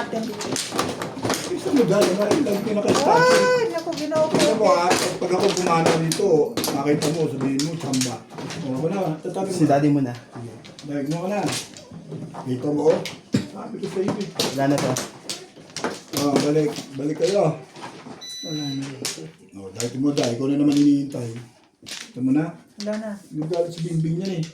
natin. Isa mo dahil na ilang pinaka-statue. Ay, naku, ginawa ko. Alam mo ha, pag ako pumanaw dito, nakita mo, sabihin mo, tsamba. O, wala, tatabi mo. Si daddy mo na. Sige, dahil mo ka na. Dito mo, oh. Sabi ko sa iyo. Wala na to. Oh, balik. Balik kayo. Wala na. O, dahil mo dahil, ikaw na naman hinihintay. Ito mo na. Wala na. Nagalit si Bimbing yan eh.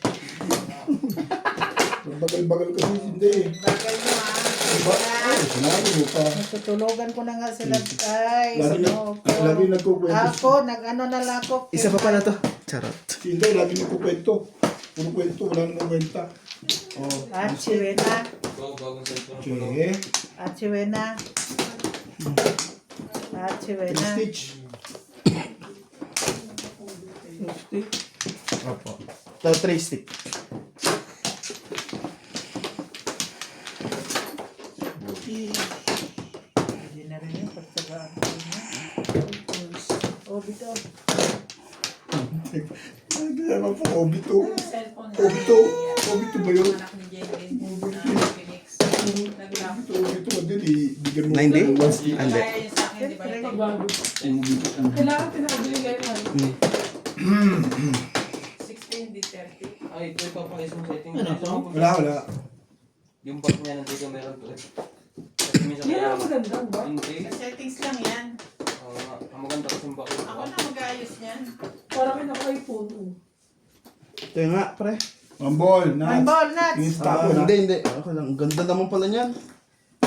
Bagal-bagal kasi hindi eh. Bagay mo ha. Diba? Ay, sinabi mo pa. Natutulugan ko na nga sila. Ay, Lagi sino nagkukwento. ako, nag-ano na lang ako. Isa pa pala to. Charot. Si Inday, lagi nagkukwento. Puro kwento, wala namang kwenta. Oh. Achiwena. Okay. Achiwena. Achiwena. Stitch. Opo. To 3 stick. Hindi na rin yung pagtagaan ko niya. Oh, bito. Ay, kaya naman po, Obito. Cellphone na. Obito. Obito ba yun? Anak ni Jenny. Phoenix. Naglang. Obito ba din? Ibigyan mo 90? ng one stick. Ande. Kaya yun sa akin, di ba? Ito, Kailangan pinakabili kayo man. 16, di 30. Ay, ito ipapakis mo setting. Wala. Yung bag niya nandito meron to eh. Kasi minsan Yan kaya- ang maganda ba? Hindi. Sa settings lang yan. Ang maganda kasi yung bag. Ako na mag-ayos niyan. Para kayo naka-iPhone. Oh. Ito yung nga, pre. Mambol, One nuts. ball, nuts. Tingin sa tapo na. Hindi. Okay lang. Ang ganda naman pala niyan.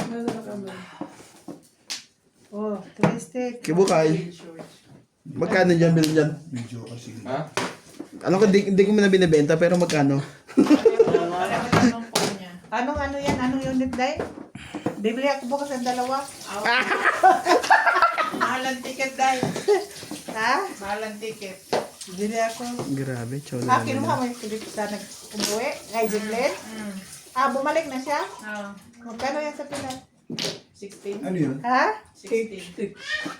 Meron na kami. Oh, 3 stick. Kibukay. Magkano dyan, bilhin dyan? Medyo kasi. Ha? Alam ko, hindi ko muna binibenta, pero magkano? Pareho lang ng phone niya. Anong ano yan? Anong unit day? Bibili ako bukas ng dalawa. Mahal ang ticket dahil. Ha? Mahal ang ticket. Bibili ako. Grabe, chola Ah, naman kinuha yan. mo yung kulit sa nag-umuwi? Kay Zinglen? Ah, bumalik na siya? Ah, Magkano yan sa Pinas? 16. Ano yun? Ha? 16.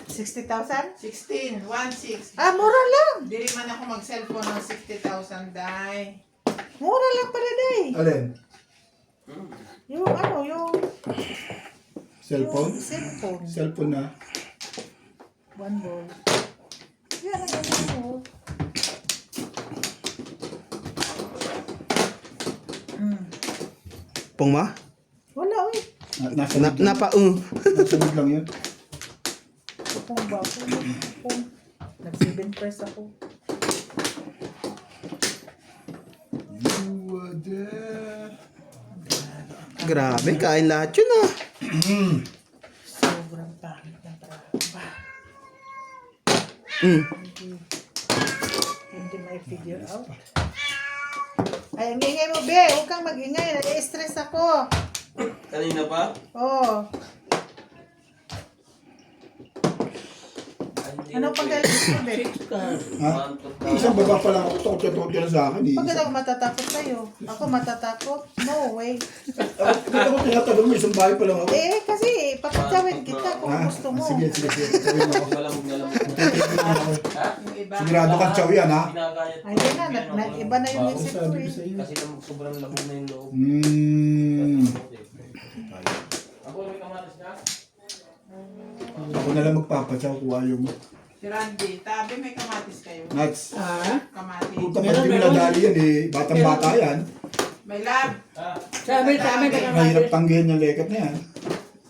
60,000? 16. 1-6. Ah, mura lang. Dili man ako mag-cellphone ng 60,000 dahil. Mura lang pala day. Alin? Yung ano, yung Cellphone? cellphone. Cellphone na. One ball. Yan ang ganyan mo. Pong ma? Wala, uy. Nasa lid lang. Napaung. Nasa lid lang yun. Pupong ba ako? Pupong. Nag-7 press ako. You are there. Grabe, kain lahat yun ah. Sobrang pangit ng trabaho. Hindi may figure out. Ay, ang ingay mo, be. Huwag kang mag-ingay. Nag-stress ako. Kanina pa? Oh. Ano pag mo, be? Ha? Isang baba pa lang ako. Takot ka na sa akin eh. Bakit ako matatakot sa'yo? Ako matatakot? No way. Dito ko tinatanong mo, isang bahay pa lang ako. Eh, kasi papatsawin kita kung Ha? gusto mo. Sige. Sabihin mo ako. Malamog na lang. Titignan mo ako. Ha? Yung iba. Sigurado kang chow yan ha? Ginagayat ko. Ayun na, iba na yung Ako isip ko sabi ko eh. sa'yo. Kasi sobrang lamog na yung loob. Ako may kamatis ka? Ako na lang magpapatsaw kung ayaw mo. Si Randy, tabi may kamatis kayo. Nuts. Kamatis. Puta pa hindi mo nadali yan eh. Batang-bata yan. May lab. Sabi ka Mahirap tanggihan yung lekat na yan.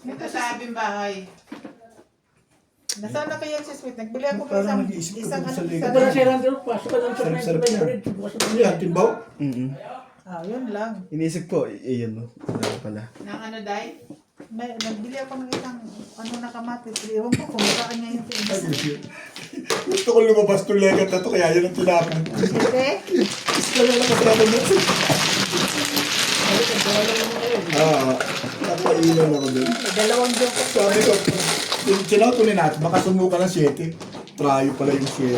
Ito sa abing bahay. Nasaan na kayo si Sweet? Nagbili ako ng Parang isang, nag-iisip ka isang dun sa ano, liga. isang Wala si Randall, pasok ka lang sa Sarap-sarap main yan. bridge. Bukas na Ano yan? Timbaw? Mm-mm. yun lang. Inisip ko, yun no. Wala pala. Nang ano dahil? Nagbili ako ng isang ano na kamatis. Ewan ko kung saan niya yung pinisa. Gusto ko lumabas itong lekat na to kaya yun ang tinapon. Hindi. Gusto ko lang kasama mo. Napailan ako dun. May dalawang joke. Sabi ko, yung sinautunin natin, baka sumuka ng 7. Trayo pala yung 7.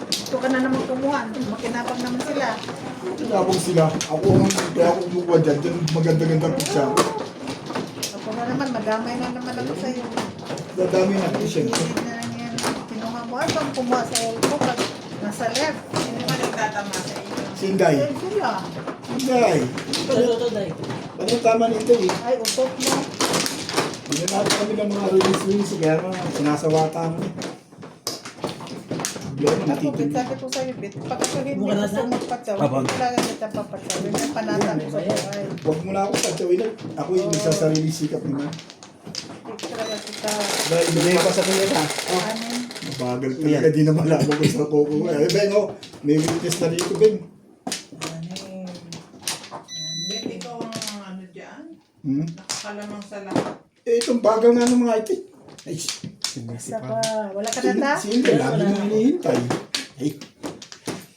Gusto ka na naman kumuha. Makinapang naman sila. Tinapong sila. Kaya ako kumukuha dyan. Dyan maganda-ganda pizza. Ako na naman, madamay na naman ako sa'yo. Dadami natin siyempre. Hindi na lang yan. Kinuha mo. Ay, bang kumuha sa elbow pag nasa left. Sino man nagtatama sa inyo? Si Inday. Sila. Day. Ito, day. Ano yung tama nito eh? Ay, utot mo. Hindi natin kami ng mga release kaya mga sinasawata mo eh. Problema, Ako, Bit, natitindi. sabi ko sa'yo, Bit. Pag ako hindi Mukha na gusto na. magpatsaw, Abang. hindi talaga kita papatsaw. May panata ko sa buhay. Huwag mo na ako patsawin. Ako yung nagsasarili sikap naman. Hindi talaga kita. Dahil Hindi pa sa kuya ha. Anin. mabagal talaga, di na malaman ko sa koko. Eh, Ben, oh, may witness na dito, Ben. Anin. Bet, ikaw ang ano dyan? Hmm? Nakakalamang sa lahat. Eh, itong bagal nga ng mga ito. Ay, Isa pa. Wala ka na ta? Sino, lagi mo hinihintay. Ay,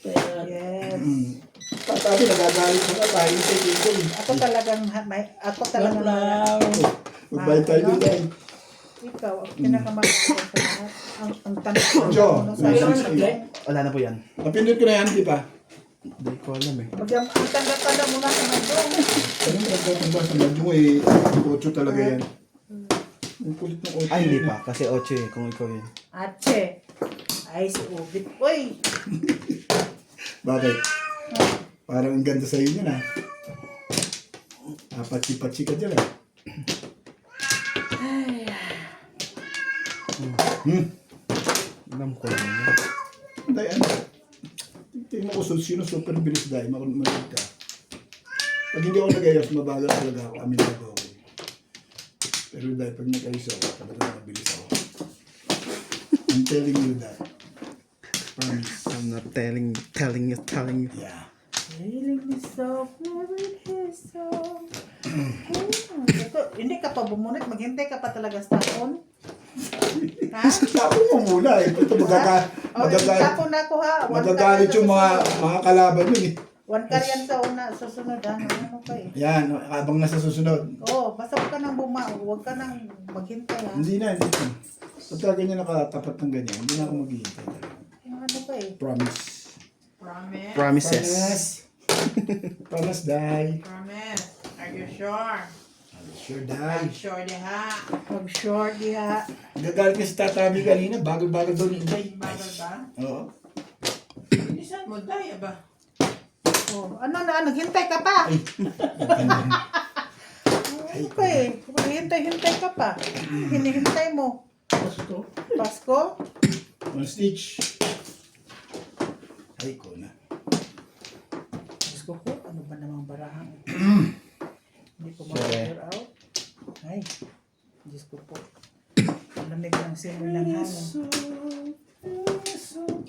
Kaya, Yes. tatabi, nagagalit mo na tayo sa dito. Ako talagang, ako talagang, Wow. Magbayad tayo doon, dahil. ikaw, ang pinakamaganda sa lahat. Ang tanong ko. Jo, ano sa Mayroon akin. na play? Wala na po yan. Napindot ko na yan, di ba? Hindi ko alam eh. Ang tanda-tanda mo na sa mandong. Ano yung pagkakanda sa medyo mo eh, 8 talaga yan. Ang kulit ng 8. Ay, hindi pa. Kasi 8 eh. Kung ikaw yun. Ache. Ay, si Ubit. Uy! Bakit? Parang ang ganda sa'yo yun, ha? Patsi-patsi ka dyan, Alam ko lang yan. Dahil ano? Tingnan mo ko sino super bilis dahil makulit ka. Pag hindi ako nag-ayos, mabagal talaga ako. Amin na ako. Pero dahil pag nag-ayos ako, talaga mabilis ako. I'm telling you that. Promise. I'm not telling you. Yeah. Feeling me so, favorite his song. Ito, hindi ka pa bumunit, maghintay ka pa talaga sa taon. Ha? Tapo mo muna eh. Ito Tapo na ako ha. magagalit yung mga kalaban yun eh. One karyan sa una, susunod ha. Ano ka eh. Yan, abang nasa susunod. Oo, basta huwag ka nang huwag ka nang maghintay ha. Hindi na. Pagka ganyan nakatapat ng ganyan, hindi na ako maghihintay talaga. Yung ano ka eh. Promise. Promise? Promises. Promise, die. Promise. Are you sure? Sure, I'm die. sure di ha. Mag-short diha. Nagagalit ka si Tatabi kanina, bagal-bagal daw ni Inday. Bagal ba? Oo. Bilisan mo, daya ba? Oh, ano na, naghintay ka pa. Ano ka eh. Hintay ka pa. Hinihintay mo. Pasko. Pasko? One stitch. Ay, ko na. Diyos ko, ano ba namang barahan? Hindi ko Sorry. ma-figure out. Ay, Diyos ko po. Ang lamig ng simoy ng hangin.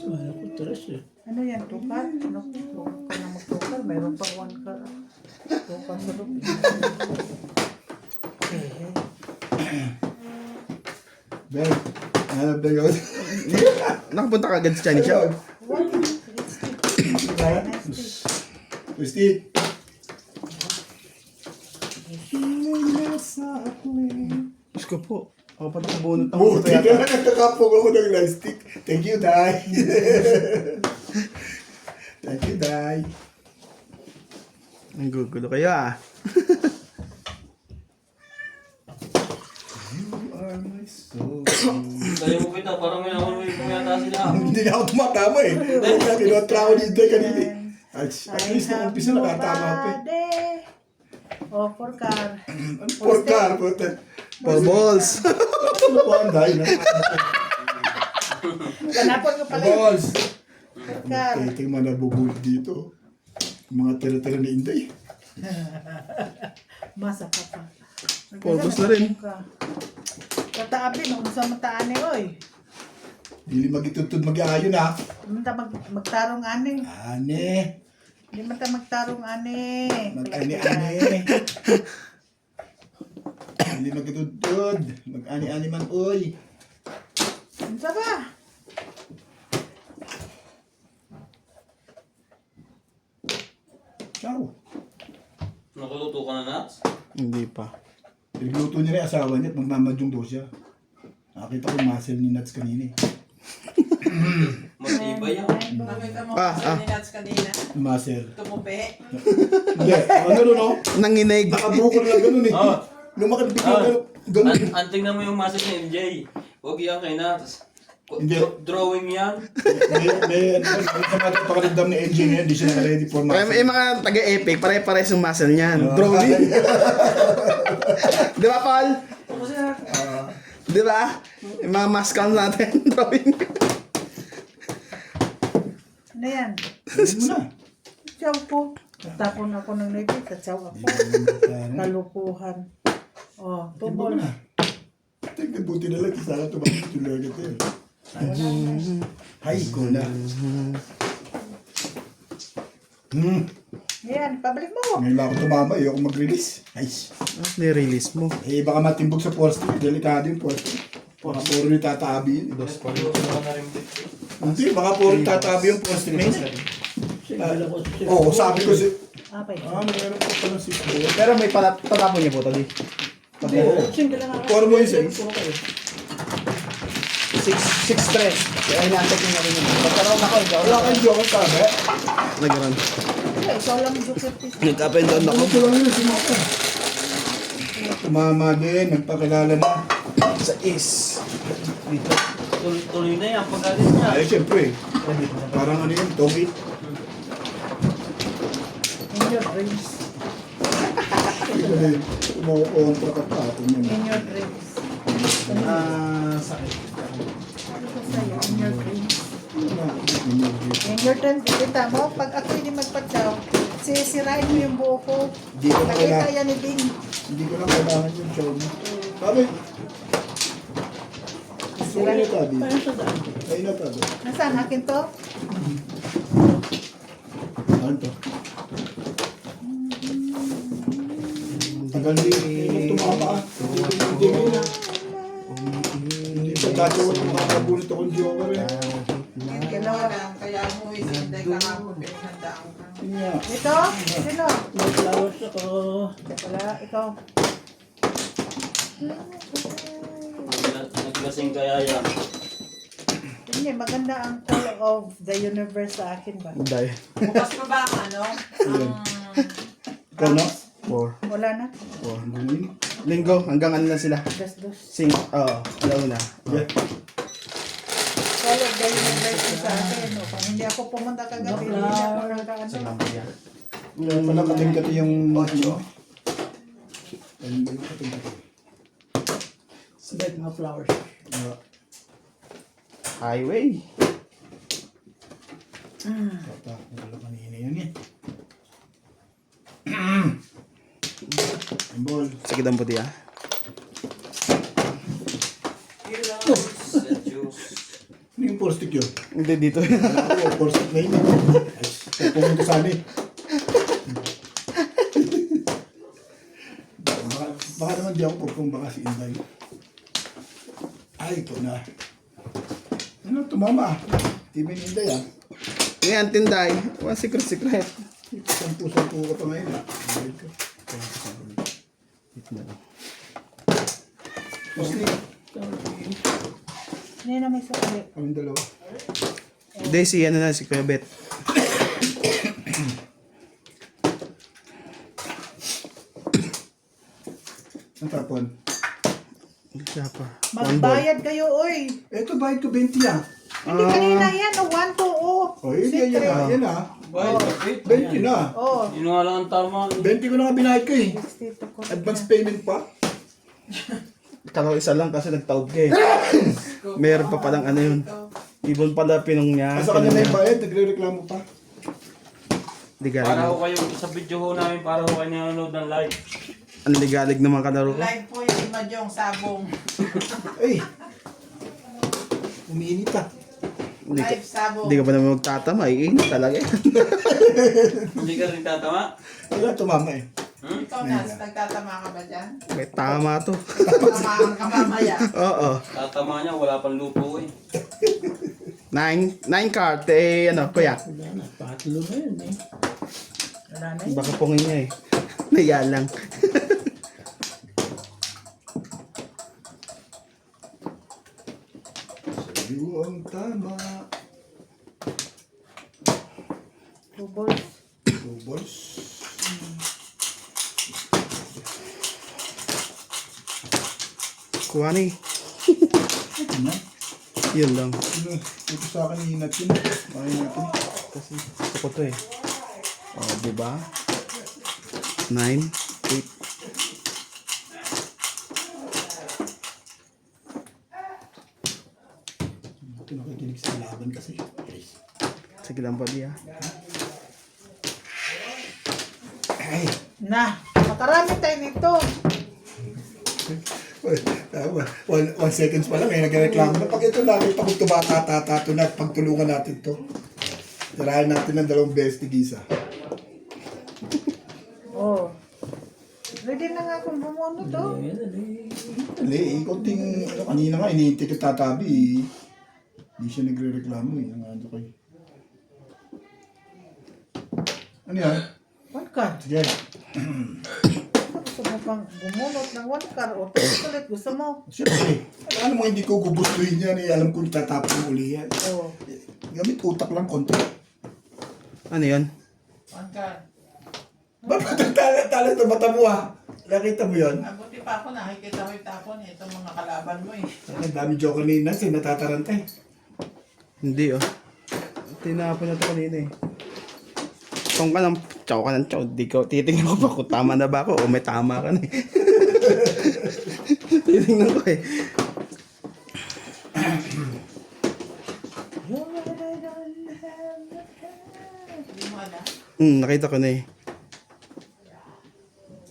Ano ko, tres eh. Ano yan, tukal? Ano ko? Huwag ka na magtukal. Mayroon pang one ka. Tukal sa loob. Ben, hanap na yun. Nakapunta ka agad sa Chinese shop. What? It's Christy. Diyos ko po. Ako pa itong bunot ng Buti puto na yata. nagkakapog ako ng light stick. Thank you, Dai. Thank you, Dai. Ang gugulo kayo ah. You are my soul. Kaya mo kita, parang may naman may kumiyata sila. Hindi na ako tumatama eh. Kaya kinotra ako ni Inday kanina eh. At least nung umpisa nakatama ako eh. Oh, for car. Ano for car? Puta. For balls. Ano po ang Dai? Kanapon ko pala yun. Balls. For car. Tingin mo nabubulot dito. Mga tira-tira ni Inday. Masa ka pa. Pulbos na rin. Kataabi, nung sa mataani, oy. Dili magitutod mag-aayon ha. Manta magtarong ani. Ane. Hindi manta magtarong ani. Mag-ani-ani. Dili magitutod. Mag-ani-ani man oy. Ano ba? Ciao. Nakuluto ka na, Nats? Hindi pa. Nagluto niya na yung asawa niya at magmamadyong daw siya. Nakita ko yung muscle ni Nuts kanina eh. Matibay yan. Nakita mo Ah, kasi ni Nats kanina. Yung muscle. Tumupi. Hindi. Ano no? Nanginig. Nakabukol lang ganun eh. Lumakad bigla ganun. Ganun. Tingnan mo yung message ni MJ. Huwag yan kay Nats. Hindi. Drawing yan. May pakaramdam ni NJ ngayon, hindi siya naka-ready for Kaya muscle. may mga taga-epic, pare-pares yung muscle niyan. Drawing. Di ba, Paul? Di ba? Yung mga mask count natin, drawing. Ano yan? Sabihin mo na. Chow po. Tapon ako ng naipit sa chow ako. Kalukuhan. Oh, Tubol tubol. na. Tingnan, buti na lang. Sana tumakit yung lagay ito. Hay ko na. Yan, pabalik mo. Ngayon lang ako tumama. Ayoko mag-release. Nice. Ni-release mo. Eh, baka matimbog sa poste. Delikado yung poste. Baka puro ni tatabi yun. Hindi, baka puro tatabi yung poste na yun. Single ako sa Oo, sabi ko si... Apay. Mayroon ko pala si... Pero may patapon niya po, Tali. Single lang ako. Puro mo yung size. 6'3". Kaya hinasok niya rin yun. Pagkaroon ako, ikaw. Wala kang joke, sabi. Nagaroon. Wala, ikaw lang yung jokertis. Nag-up and down ako. Ano ko lang yun, sumaka. Tumama din, nagpakilala na. Sa is. Dito. Tuloy na yan, pag-alis niya. Ay, siyempre. Parang ano yun, togi. In your dreams. Ito din, umukontra ka pa. In your dreams. Sakit. Ano ko sa'yo? In your dreams. In your dreams, kita mo, pag ako hindi magpa-chow, sisirain mo yung buho ko. Hindi ko na Nakita kailangan. yan ni Bing. Hindi ko lang kailangan yung show mo. Sabi, Sirain. ayun na tabi. Parang sa daan. Ayun na tabi. Nasaan? Akin to? Ano to? Tagal din. Tumama ka. Hindi pa dati ko makakabulit akong joker eh. Ginawa lang, kaya mo isinday ka nga po, pinaghandaan ka. Yun nga. Ito? Sino? May flowers ako. Wala, ikaw. Naglasing kaya yan. Hindi, maganda ang call of the universe sa akin ba? Dahil. Bukas pa ba ang ano? Ikaw na? 4. Wala na. Hanggang ngayon. Linggo, hanggang ano lang sila. Dos-dos. Alauna. Yeah. Call of the universe sa akin. No? Kung hindi ako pumunta kagabi, hindi ako nagkaano. Wala pala kating-kati yung ano. Ayun ba yung kating-kati? Sabay mga flowers. Highway. Papa, wala kanina yun eh. Ball. Sakit ang puti ah. Sa juice. Ano yung four stick yun? Hindi dito. Ako, four stick na yun. Ay, pumunta sana eh. Baka naman di ako pagkong baka si Inday. Ay, ito na. Ano, tumama. Timin Inday ah. Ngayon, tinday. One secret. Sampu-sampu ka pa ngayon ah. Balik ka. Four stick. Hindi na may sakali. Kaming dalawa. Daisy, ano na si Kuya Bet. Ang tapon. Siya pa. Magbayad kayo, oy. Eto, bayad ko 20 ah. Hindi kanina yan, 1 to 0. O, yun yan ah. Yan ah. Wait, 20 na. Oh, yun nga lang ang tama. 20 ko na nga binayad ko eh. 62 ko. Advance payment pa. Kalo isa lang kasi nagtaob ka eh. Meron pa palang ano yun. Ibon pala pinong niya. Asa kanya na yung bayad, nagre-reklamo pa. Ligalig. Para ho kayo sa video ho namin, para ho kayo nanonood ng live. Ang ligalig naman kalaro ko. Live po yung Imadyong Sabong. Ay! Umiinit ah. Live Sabong. Hindi ka pa naman magtatama. Iinit talaga eh. Hindi ka rin tatama. Wala, tumama eh. Ikaw na, nagtatama ka ba dyan? May tama to. Tatamaan ka mamaya. Oo. Tatama niya, wala pang lupo eh. 9 card. Ano, kuya. Wala na. Patlo na yun eh. Wala na yun. Baka pungin niya eh. Naya lang. Sa'yo ang tama. Two balls. Two balls. Kuha na eh. Ano? Yun lang. Ito sa akin hinat yun. Kaya natin. Kasi gusto ko to eh. Oh, diba? 9, 8. Ito nakikinig sa laban kasi. Guys. Sige lang po diya. Ay! Na, makarami tayo nito. One seconds pa lang eh, nagreklamo na. Pag ito namin, pag ito bata-tata na, pagtulungan natin to. Tirahin natin ng 2 beses tigisa. Oh. Ready na nga akong bumono to. Dali, konting, kanina nga, inihinti ko tatabi eh. Hindi siya nagre-reklamo eh, ang ano ko eh. Ano yan? One card. Sige. Gusto mo pang bumunot ng one card o ulit gusto mo. Siyempre, ano mo hindi ko gugustuhin yan eh, alam ko tatapon uli yan. Oh. Gamit utak lang konti. Ano yun? One card. Ba't tala ito mata mo ah? Nakita mo yun? Mabuti pa ako, nakikita ko yung tapon eh. Itong mga kalaban mo eh. Ang dami joke kanina kasi natatarantay. Hindi oh. Tinapon na to kanina eh. Tong ka ng chow ka ng chow. Di ko, titingnan ko pa kung tama na ba ako o may tama ka na eh. Titingnan ko eh. Hindi mo alam. Nakita ko na eh.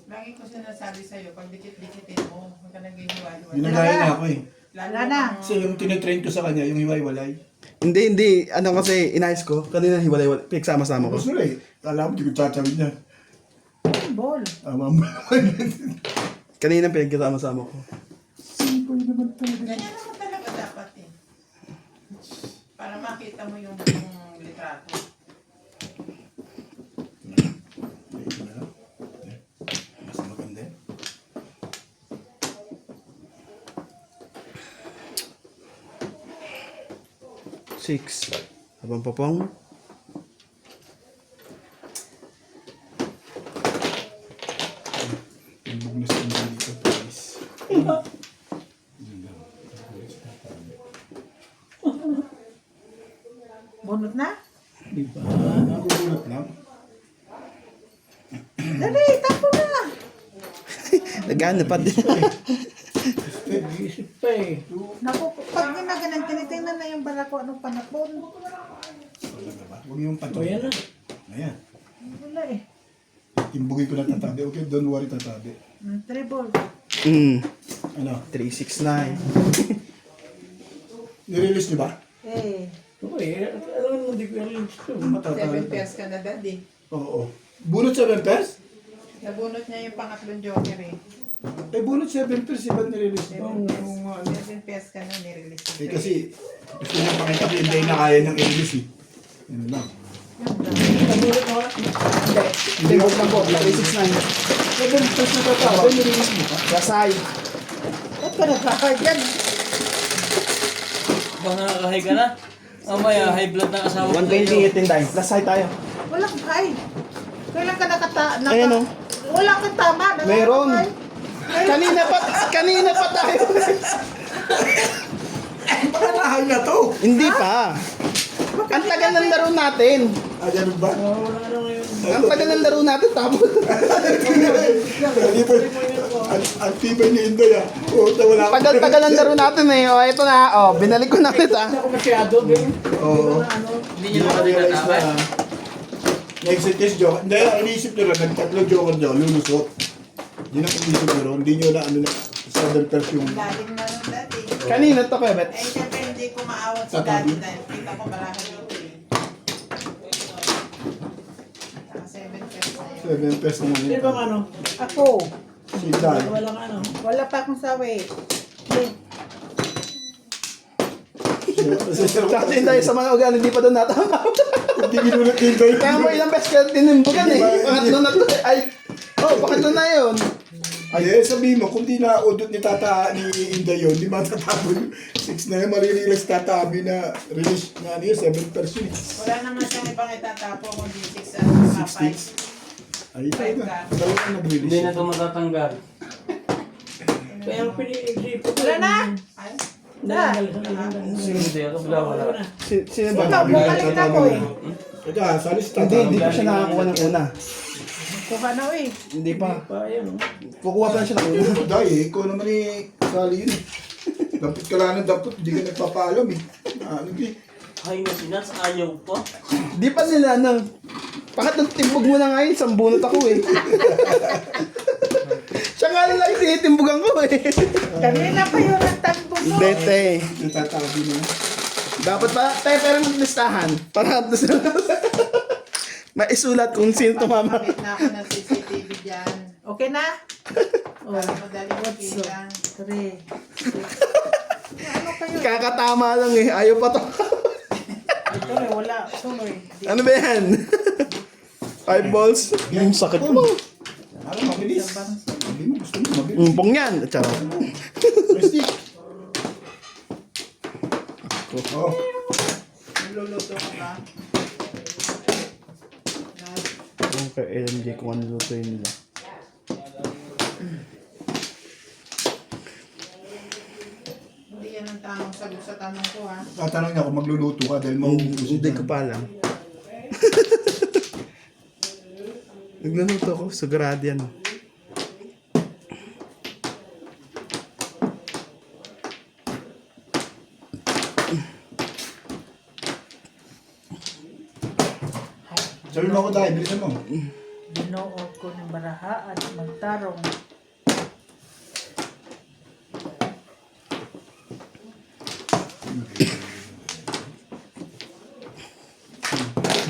Lagi ko sinasabi sa'yo, pag dikit-dikitin mo, huwag ka naging hiwa-hiwa. Ginagaya na ako eh. Lalo Wala na. Kasi yung tinitrain ko sa kanya, yung hiwa-hiwalay. Hindi. Ano kasi, inayos ko. Kanina hiwalay-walay. Pinagsama-sama ko. Gusto na eh. Alam mo, di ko tatawid niya. Ball. Tama mo naman. Kanina pinagsama-sama ko. Simple naman talaga. Ganyan naman talaga dapat eh. Para makita mo yung litrato. Ito na lang. Mas maganda eh. Six. Habang papong. Yung bonus ko na dito, please. Bunot na? Di ba? Nagugulot lang. Dali, tapo na. Nagano pa din. Nag-iisip pa eh. Naku, pag ginaganan, tinitingnan na yung bala ko anong panapon. Talaga ba? Huwag yung O patuloy. yan na. Ayan. Wala eh. Timbugin ko na tatabi. Okay, don't worry tatabi. Treble. Ano? 369. Nirelease niyo ba? Eh. Okay, alam mo, hindi ko alam ito. 7 Matatawid. pairs ka na daddy. Oo. Bunot 7 pairs? Nabunot niya yung pangatlong joker eh. Eh, bunot 7 pairs. Iba't nirelease niyo? Yung ano. 7 pairs ka na nirelease. Eh, kasi gusto niya pakita ko hindi na kaya ng release eh. Yun lang. Nabulot mo? Hindi mo lang po. 369. 7 pairs na tatawa. Nirelease mo pa? Kasay. Ba't ka nagkakay dyan? Baka nakakahay ka na. Mamaya, high blood ng asawa ko. 120 tayo. Plus high tayo. Walang kay. Kailan ka Ayan, oh. Wala kang tama. Meron. Kanina pa tayo. Baka nahay na to. Hindi pa. Ang tagal ng laro natin. Ah, ganun ba? Wala na ngayon. Ang tagal ng laro natin. Tapos. Dito, ang tibay ni Inday ah. Puta, wala akong Tagal-tagal ng laro natin eh. O, ito na. O, binalik ko na kita. Hindi ako masyado, Ben. Oo. Hindi niyo naman tinatabay. Next case joke. Hindi, iniisip nyo rin, nagtatlo joker nyo, lulusot. Yun ang iniisip nyo rin, hindi nyo na ano na, 7 pairs yung... Lalim na nung daddy. Kanina to, Pebet. Eh, syempre hindi ko maawat sa daddy dahil kita ko marami dito eh. Saka 7 pairs na yun. 7 pairs naman Sino yun. bang ano? Ako. Si Dan. Walang ano. Wala pa akong sawi. Eh, Tsaka tayo sa mga ugali, hindi pa doon natama. Hindi ginulat ni Inday. Kaya mo ilang beses ka tinimbugan eh. Pangatlo na to. Ay, pangatlo na yun. Ay, sabihin mo, kung di na-udot ni Tata ni Inday yun, di matatapon. 6 na yun, maririlas tatabi na release na ano yun, 7 pairs yun. Wala naman siyang ibang itatapo kundi 6 at 6 sticks. Ay, tayo na. Dalawa na nag-release. Hindi na ito matatanggal. Kaya ang pinag-iisip ko. Wala na. Ay, Hindi ako wala. Sino ba? Ikaw, bumalik ako eh. Teka, sa lista. Hindi pa siya nakakuha ng una. Kuha na eh. Hindi pa. Pa, yan. Kukuha pa lang siya ng una. Dahil, ikaw naman sali yun eh. Dapat ka lang ng dapat, hindi ka nagpapaalam eh. Ano eh. Ay, masinas, ayaw pa. Di pa nila bakit nang timbog mo na ngayon? Sambunot ako eh. Siya nga lang lang tinitimbugan ko eh. Kanina pa yun ang tambo mo. Hindi, te. Natatabi mo. Dapat pa, te, pero maglistahan. Para maisulat kung sino tumama. Kapit na ako ng CCTV dyan. Okay na? Oh, Para madaling makita. 3. Ano kayo? Kakatama lang eh. Ayaw pa to. Ito eh, wala. Tuloy. Ano ba yan? 5 balls? Yung sakit mo. Ano, mabilis. Hindi mo, gusto mo, mabilis. Umpong yan. Charot. Prestig. Oh, Niluluto ko ba? Okay, LMJ kung ano lutuin nila. Hindi yan ang tamang sagot sa tanong ko ha. tatanong niya kung magluluto ka dahil mauubos Hindi ko pa alam. Nagluluto ko. Sigurado yan. Sabi mo ako dahil, bilisan mo. Binuod ko ng baraha at magtarong.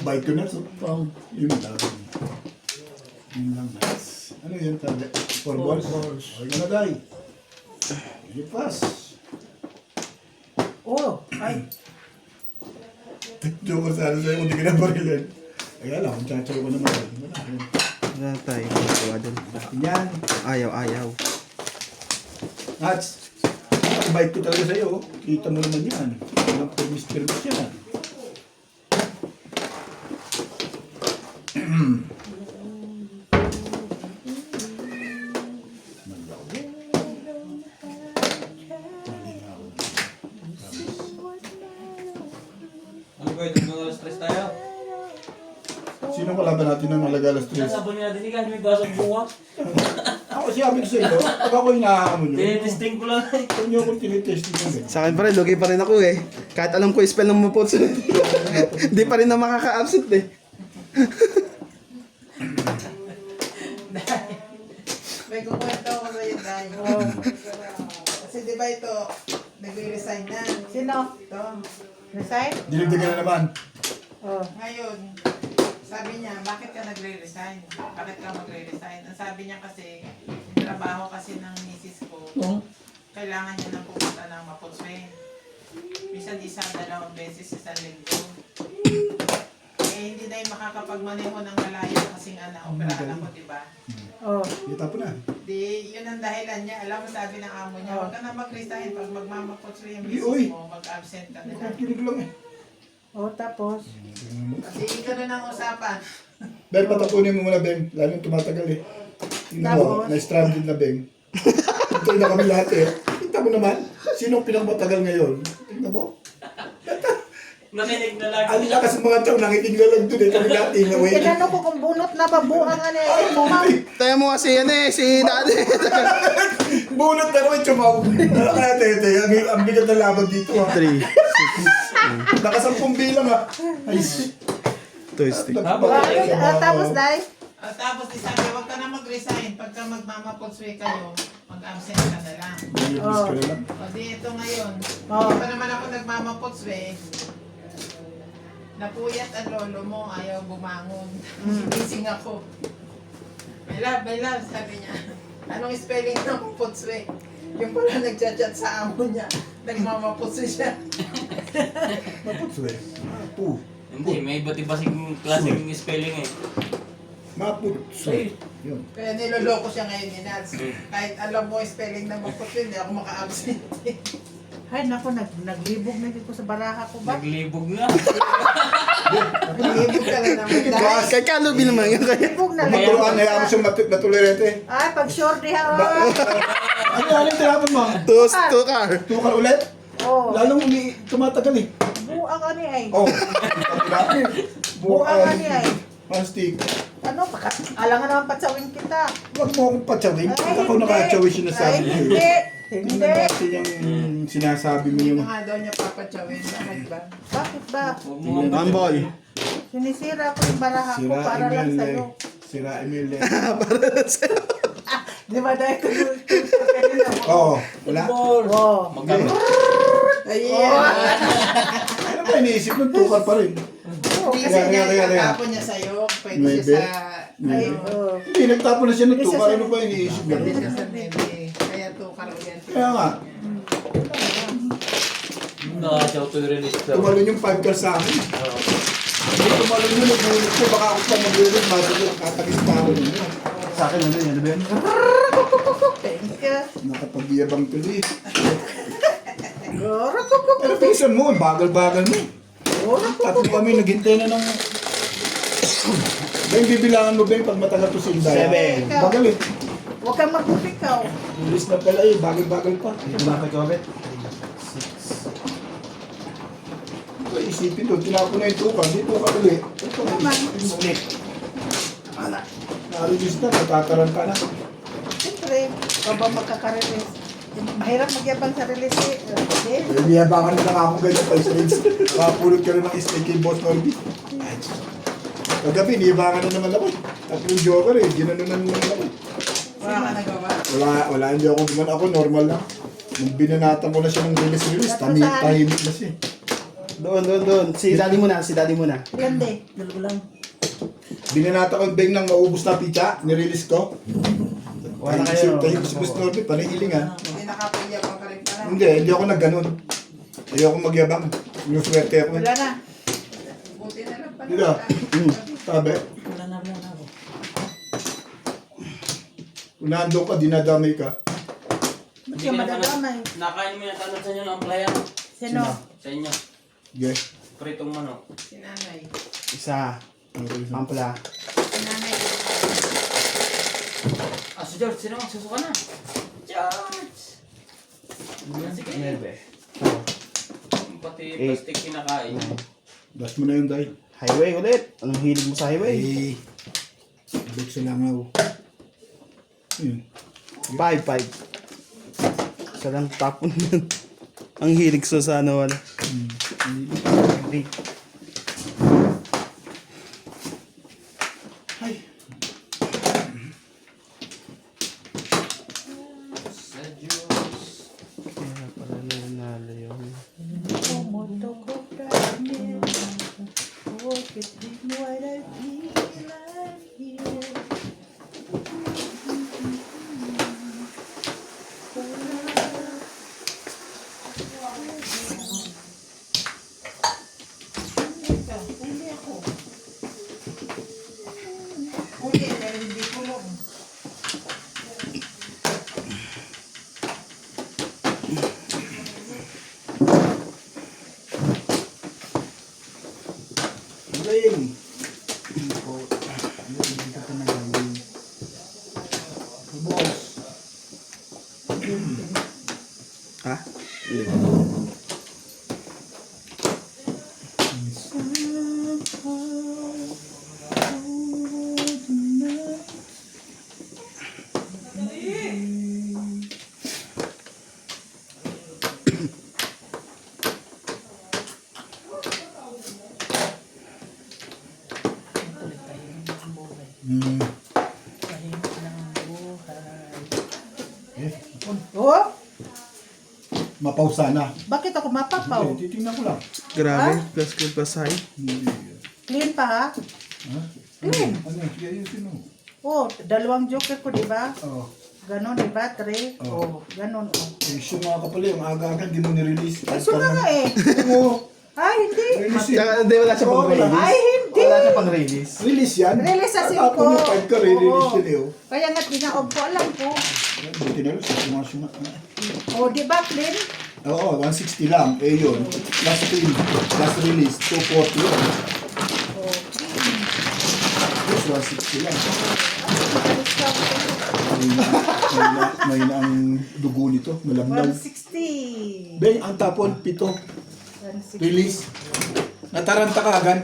Bite ko na, so, yun lang. Yun lang, nice. Ano yun, tabi? 4 balls? Okay ka na, dahil. You pass. Oh, ay. Joke ko sana sa'yo kung di ka na barilan. Ay, alam, kung chachaw ko naman. Wala tayo. Magawa dun. Yan. Ayaw. Hats. Ang bite ko talaga sa'yo. Kita mo naman yan. Walang permis-permis yan. Ano ba ito? Mga stress tayo? Sino kalaban natin ng alaga alas 3? Sabi niya natin, ikaw may basang buwa. Ako siya ko sa'yo. Pag ako hinahamon nyo. Tinitesting ko lang. Huwag nyo akong tinitesting ko. Sa akin pa rin, lugi pa rin ako eh. Kahit alam ko spell ng maputso. Di pa rin na makaka-absent eh. May kukwento ko sa'yo dahil. Kasi di ba ito, nag-resign na. Sino? Ito. Resign? Dinigdigan na naman. Oh. Ngayon, sabi niya, bakit ka nagre-resign? Bakit ka magre-resign? Ang sabi niya kasi, yung trabaho kasi ng misis ko, kailangan niya nang pumunta ng Maputswe. Minsan isa, 2 beses sa linggo. Eh, hindi na yung makakapagmaneho ng malayo kasi nga na-operahan ako, di ba? Oh. Kita po na. Di, yun ang dahilan niya. Alam mo, sabi ng amo niya, huwag ka na mag-resign. Pag magmamaputswe yung Uy. misis mo, mag-absent ka na lang. Nakikinig lang eh. Oh, tapos. Kasi ganun ang usapan. Ben, patapunin mo muna, Ben. Lalo tumatagal eh. Tingnan mo, Tapos? na-stranded na, Ben. Ito na kami lahat eh. Tingnan mo naman, sinong pinakamatagal ngayon? Tingnan mo. Nakinig na lang. Ang lakas ng mga tao, nakikinig na lang doon eh. Kami lahat eh, naway. Tinanong ko kung bunot na ba buang ano eh. Ma'am. Tayo mo kasi yan eh, si Daddy. Bunot na naman, chumaw. Kaya, tete, ang bigat na laban dito ha. 3, 6, Nakasampung bilang ha. Ay, shit. 2 stick. Tapos dahil. Tapos di sabi, huwag ka na mag-resign. Pagka magmamaputswe kayo, mag-absent ka na lang. Nilibis ka na lang. O di ito ngayon. Oh. Di pa naman ako nagmamaputswe. Napuyat ang lolo mo, ayaw bumangon. Gising ako. My love, sabi niya. Anong spelling ng putswe? Yung pala nagchat-chat sa amo niya. Nagmamaputswe siya. Maputswe. Mapu. Hindi, may iba't iba klaseng spelling eh. Maputswe. Yun. Kaya niloloko siya ngayon ni Nads. Kahit alam mo yung spelling ng maputswe, hindi ako maka-absent. Ay, naku, naglibog na dito sa baraha ko ba? Naglibog na. Nalibog ka na naman dahil. Kay Kalubi naman yan kaya. Libog na lang. Maturuan, hayaan mo siyang natuloy-rete. Ay, pag sure di ha. Ano yung tinapon mo? 2 car. Tukar ulit? Oh, Lalong tumatagal eh. buang ani ay. Oh. Buang ani ay. Plastic. Ano, alangan naman patsawin kita. Huwag mo akong patsawin. Ay, Ako hindi. nakatsawin sinasabi Ay, ko. hindi. Hindi Hindi. na kasi yung sinasabi mo yung... Nga daw niya papatsawin. Bakit ba? Bakit ba? Huwag mo nga Mambol. Sinisira ko yung baraha ko Sira para lang email sa'yo. eh. Sira email eh. Di ba dahil kanina mo? Oo. Wala. Ball. Oh. Magkano? Ayan. Ano ba iniisip mo? Tukar pa rin. Hindi kasi Kaya, niya kaya, kaya. itatapon niya sa'yo. Pwede Nuebe? siya sa... Ay, Ano, oh. Hindi, nagtapon na siya ng tukar. Ano ba iniisip pwede mo? siya sa nebe. Kaya tukar ulit. Kaya nga, Nakasyaw to release daw. tumalon yung 5 car sa akin. Hindi tumalon yun, nagulit ko. Baka ako pa mag-ulit. Masagot, tatagis pa ako nun. Sa akin, ano yan? Ano ba yan? Thank you. Nakapag-iyabang tuloy. Goro ko ko. Pero pinsan mo, bagal-bagal mo. Tatlo kami, naghintay na ng... Ben, bibilangan mo, Ben, pag matagal to si Inday. 7. Bagal eh. Huwag kang magpupikaw. Bilis na pala eh, bagal-bagal pa. Kumapit-kumapit. So, isipin to, tinapo na yung tukar, di tukar ulit. Ito, Naman. split. Narilis na, natataran ka na. Siyempre, ikaw ba magkaka-release? Mahirap magyabang sa release eh. Hindi. Eh, niyabangan na lang ako ganyan pa slides. Kapulot ka rin ng steak kay Boss Norby. Kagabi, niyabangan na naman ako. Tatlong joker eh, ginanunan naman ako. Wala ka nagawa. Wala, hindi ako guman ako, normal lang. Nung binanatan ko na siya ng release, tahimik na siya. Doon. Si daddy muna, Yan de. Dalawa lang. Binanata ko yung beng ng maubos na pizza, nirelease ko. Wala kayo. Tahimik si Boss Norby, panihiling ha. Hindi nakapayabang ka rin pala. Hindi ako nagganon. Hindi ako magyabang. Yung swerte ako. Wala na. Buti na lang pala. Dito. Sabi, Wala na ako. kung nandun ka, dinadamay ka. Ba't ka madadamay? Nakain mo yung tanong sa inyo ng amplayan. Sino? Sa inyo. Okay. Pritong manok. Si nanay. Isa. Ampla. Si nanay. Ah, si George, sino magsusuka na? George! Sige. 9. Pati Eight. plastic kinakain. Das mo na yun, Day. Highway ulit. Anong hilig mo sa highway? Eh, balik sa langaw. Yun. 5. Isa lang tapon yun. Ang hilig sa ano wala. Okay. Ay. Sa Diyos. Kaya pala nanalo yun. Kumoto ko brande. Bakit di mo wala pilan here? Hindi ako. Uli, pero hindi kulong. Galing. Boss. Ha? Hindi. Hmm. Oh, Mapausa na. bakit ako mapapaw? Hindi, titingnan ko lang. Grabe. Plus cool plus high. Hindi. Clean pa ha? Ha? Clean. Ano? Sige, ayusin mo. Oh, dalawang joker ko, di ba? Oh. Ganon, di ba? 3. Oh. Oh, ganon. Oh. Issue mga kapali, yung aga-aga hindi mo nirelease. Ay, so nga eh. Oo. Ay, hindi. Release yun. Hindi, wala siya pang Oo, wala. release. Ay, hindi. Wala siya pang release. Release yan? Release sa Tapos yung 5 ka, re-release Oo. yun eh. Oh. Kaya nga tinaog ko, alam ko. Buti na rin, sunga-sunga. Oh, di ba, clean? Oo, 160 lang. Eh yun. Last clean, last release, 240 yun. Oh, Yes, 160 lang. Naka-discount ko. May na ang dugo nito, malamdaw. 160. Beng, ang tapon, 7. 160. Release. Nataranta ka agad.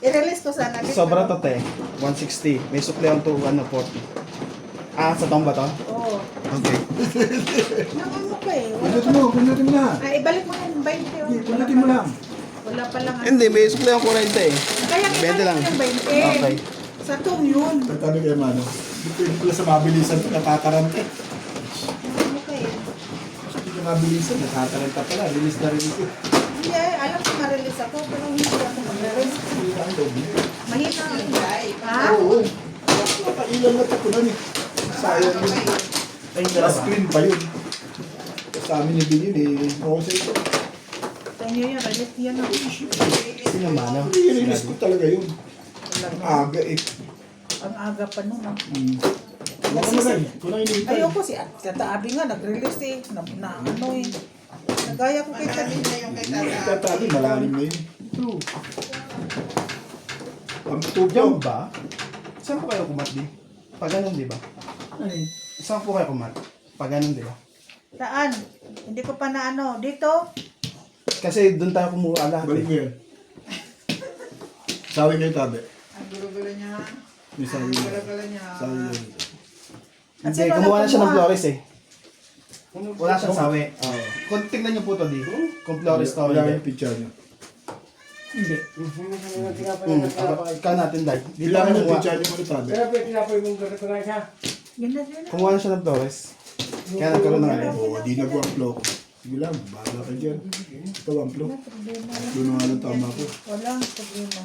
I-release ko sana. Sobra to, te. 160. May sukli ang 40. Ah, sa tong ba to? Oo. Okay. Naman mo pa eh. Wala Kunutin pa. mo, kunutin mo na. Ibalik mo yung 20. oh. Hindi, kunutin mo lang. Wala pa lang. Hindi, may sukli ang 40 eh. Kaya 20 kita lang. yung 20. Okay. Sa tong yun. Tatabi kayo, Mano. Depende pala sa mabilisan ito, nakakarante. Okay. Hindi ka mabilisan, nakakaranta pala. Release na release eh. Hindi, alam ko ma-release ako, pero hindi ako ma-release. Hindi ka ang loob niya. Mahina. Ha? Oo. Nakailan na ito na eh. Sayang yun. Ay, naka-screen pa yun. Sa amin yung bilhin eh. Oo sa ito. Sa inyo yun, release yan ako. Sino mano? I-release ko talaga yun. Ang aga eh. Ang aga pa nun. ah. Wala mo na eh. Kung na inintay. Ayoko si Tata Abi nga, nag-release eh. Na ano eh. Nagaya ko kay Tata. Malalim na yung kay Tata. Tatabi, malalim na yun. Ito. Ang Diyan tubig. ba? Saan po kayo kumat, di? Pag ganun, di ba? Ay. Saan po kayo kumat? Pag ganun, di ba? Saan? Hindi ko pa na ano. Dito? Kasi doon tayo kumuha lahat Balik eh. mo yan. Sawi ngayon tabi. Ang gulo-gulo niya. May sawi Ang ngayon. gulo-gulo niya. Sawi ngayon. At Hindi, sino kumuha na siya ng nagkumuha? Flores eh. Wala siyang sawi. Kung tignan niyo po to, di? Kung Flores to, Wala hindi. yung picture niya. Hindi. Ikaw natin, Dad. Di ba Kailangan yung kumuha? picture niya mo ni tabi. Yun na yun. Kumuha na siya ng Flores. Kaya nagkaroon ng ano. Oo, di nagawa ang flow. Sige lang, bahala ka dyan. Ito ang flow. Doon nga lang tama ko. Walang problema.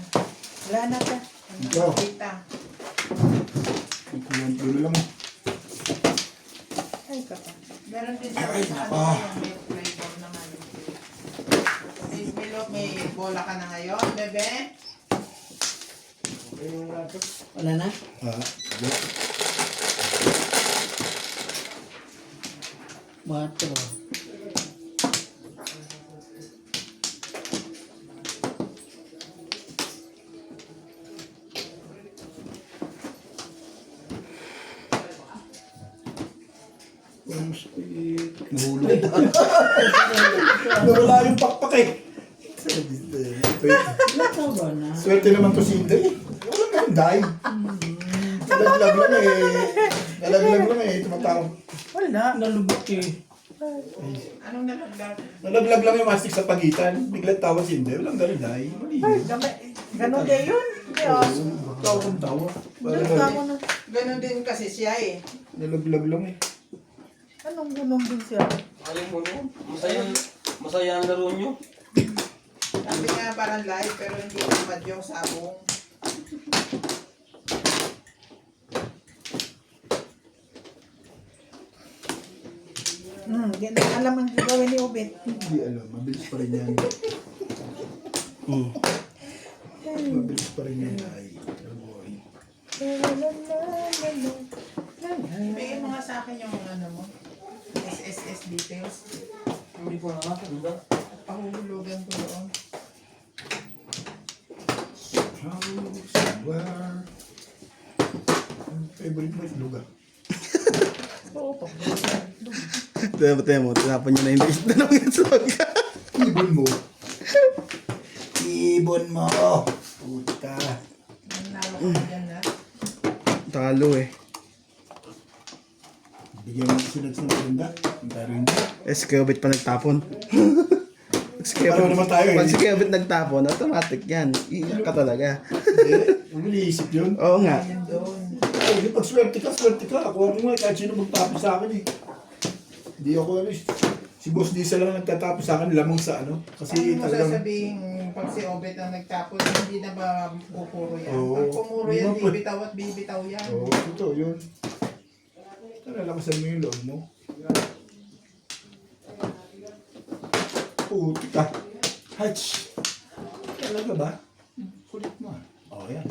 Wala na ka. Ito. Kita. Doon lang mo. Ay, kapa. Meron din siya Ay, sa nako. may flavor naman. May bola ka na ngayon, bebe? Wala na? Ah, wala. 4. Ang sweet. Nahulog. Nawala yung pakpak eh. Ikaw ba na? Swerte naman to si Inday. Wala naman dahil. Nalaglag lang eh. Nalaglag lang eh. Tumatawag. Wala. Nalubok eh. Anong nalaglag? Nalaglag lang yung mastic sa pagitan. Biglang tawag si Inday. Walang dahil dahil. Mali Ay, yun. ganun din yun. Hindi ah. Tawag ang tawa. Diyan ka ako na. Ganon din kasi siya eh. Nalaglag lang eh. Anong gunong din siya? Ayaw mo no? Masaya ang laro nyo. Sabi niya parang live pero hindi naman yung sabong. Ganun. Alam ang gagawin ni Ubit. Hindi alam. Mabilis pa rin yan. Mabilis pa rin yan. Ay, boy. Ibigay mo nga sa akin yung ano mo. SSS details. Hindi ko nakakanda. Pahulugan ko doon. Where? Favorite mo itlog ah. Oo, pa. Temo, tinapon niyo na yung isda ng itlog. Ibon mo. Ibon mo. Puta. Ang lawak ko dyan na. Talo eh. Bigyan mo sunod sa maganda. Ang tayo hindi. Si Kevin pa nagtapon. Pareho naman tayo eh. Pag si Kevin nagtapon, automatic yan. Iiyak ka talaga. Hindi, iniisip yun. Oo nga. Yan doon. Ay, pag swerte ka. Ako mo nga, kahit sino magtapos sa akin eh. Hindi ako ano eh. Si Boss Diesel lang nagtatapos sa akin, lamang sa ano. Kasi Ano mo talagang... sasabihin pag si Obet ang nagtapos, hindi na ba pupuro yan? Oo. Pag pumuro Hindi yan, mo pa- bibitaw at bibitaw yan. Oo, totoo yun. Lakasan mo yung loob mo. Puti ka. Hatch. Talaga ba? Kulit mo ah. Oo, yan.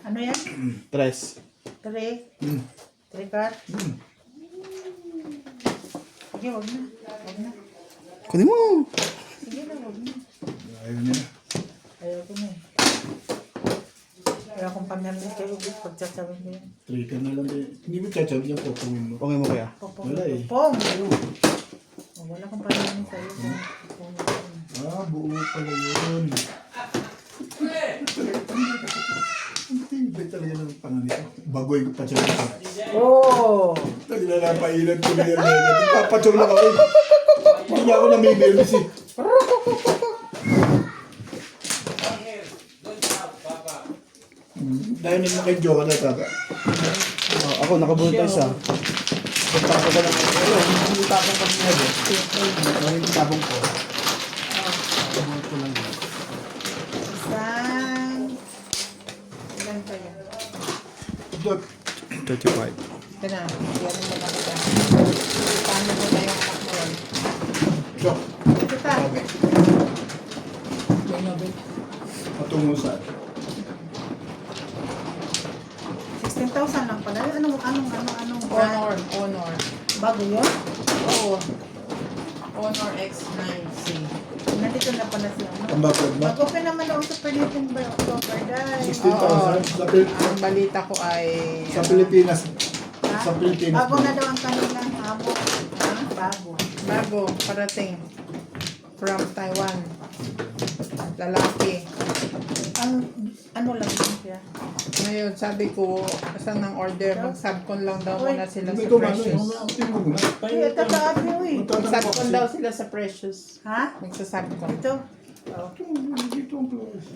Ano yan? Tres. 3? Hmm. 3 card? Hmm. Sige, wag na. Wag na. Kunin mo. Sige na, wag na. Ayaw niya na. Ayaw ko na eh. Ayaw kong pamilya kayo, pagtsasawin mo yan. Try ka na lang din. Hindi mo tsatsaw niya, popongin mo. Pungin mo kuya. Popong. Wala eh. Popong. Oh, wala kang pamilya sa'yo. Popong. Ah, buo pala yun. Ang tibay talaga ng panganito. Bagoy ko pa siya. Oh! Naglalapailan ko na yan. Papatsong lang ako. Hindi niya ako namimilis eh. Dahil naman kay Joe ka na tata. Oh, ako nakabunta isa. Pagpasok ko lang. Hindi tapong kami na doon. Hindi tapong ko. Nakabunta ko lang. Isang... Ilan pa yan? Dot. 35. Ito na, yan mo na kita. Paano mo na yung anak mo yun? Joe. Ito ta. Patungo sa 16,000 lang pala. Anong Honor, Honor. bago yun? Oo. Honor X9C. Nandito na pala siya. Pambakod mo. Mag-open naman ako sa Pilipinas ba October dahil. 16,000 sa, Pil- Ang balita ko ay... sa Pilipinas. Ha? Sa Pilipinas. Bago na daw ang kanilang amo. Ha? Bago. Bago, parating. From Taiwan. Lalaki. Ang ano lang yun siya. Ngayon, sabi ko, saan ang order? Mag-subcon lang daw muna sila Hindi sa ko mano. Precious. Tingnan mo na. Ay, ito tabi mo eh. Mag-subcon daw sila sa Precious. Ha? Magsasubcon. Ito. Dito ang close.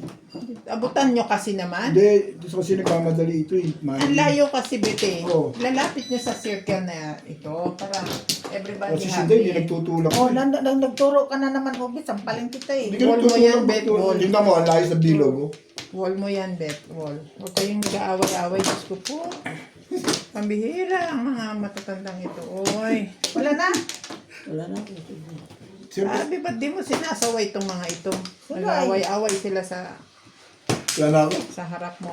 Abutan nyo kasi naman. Hindi, gusto kasi nagmamadali ito eh. Ang layo kasi, Bete. Oo. Lalapit nyo sa circle na ito para everybody Kasi hindi, hindi happy. nagtutulak. Oh, nagturo ka na naman, Obi. Sampalin kita eh. Hindi ka Wall mo nagtutulak. yan, Bet, wall. Tingnan mo, ang layo sa bilog. Oh. Wall mo yan, Bet. Wall. Huwag kayong nag-aaway-aaway. Diyos ko po. Pambihira ang mga matatandang ito. Oy. Wala na. Siyempre, Sabi, ba't di mo sinasaway itong mga ito? Sabay. Nag-aaway-aaway sila sa wala na ako. harap mo.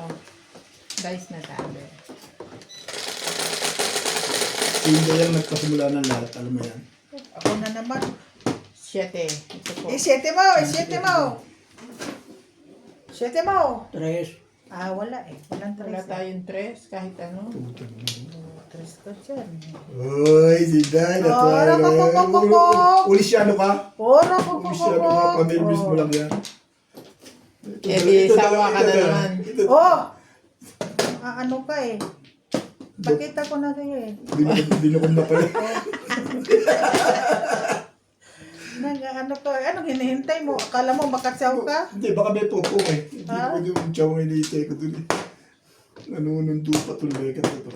Dice na tabi. Hindi yan nagpasimula ng lahat. Alam mo yan. Ako na naman. 7. Ito po. 7 mo, 7 mo. 7 mo. Tres. Ah, wala eh. Walang Wala tres. tayong 3, kahit ano. Tres ka dyan. Uy, si Day. Ora, kakakakakak. Ulisyano ka? Ora, Ulisyano ka. Pamilbis mo lang yan. Eh di, sawa ka na naman. Oh! Ah, ano ka eh. Pakita ko na sa'yo eh. Binukom na pala. Ano ka, anong hinihintay mo? Akala mo makatsaw ka? Hindi, baka may popo eh. Hindi Ha? ko yung chow ang hinihintay ko dun eh. Nanunundo pa tuloy ka ito.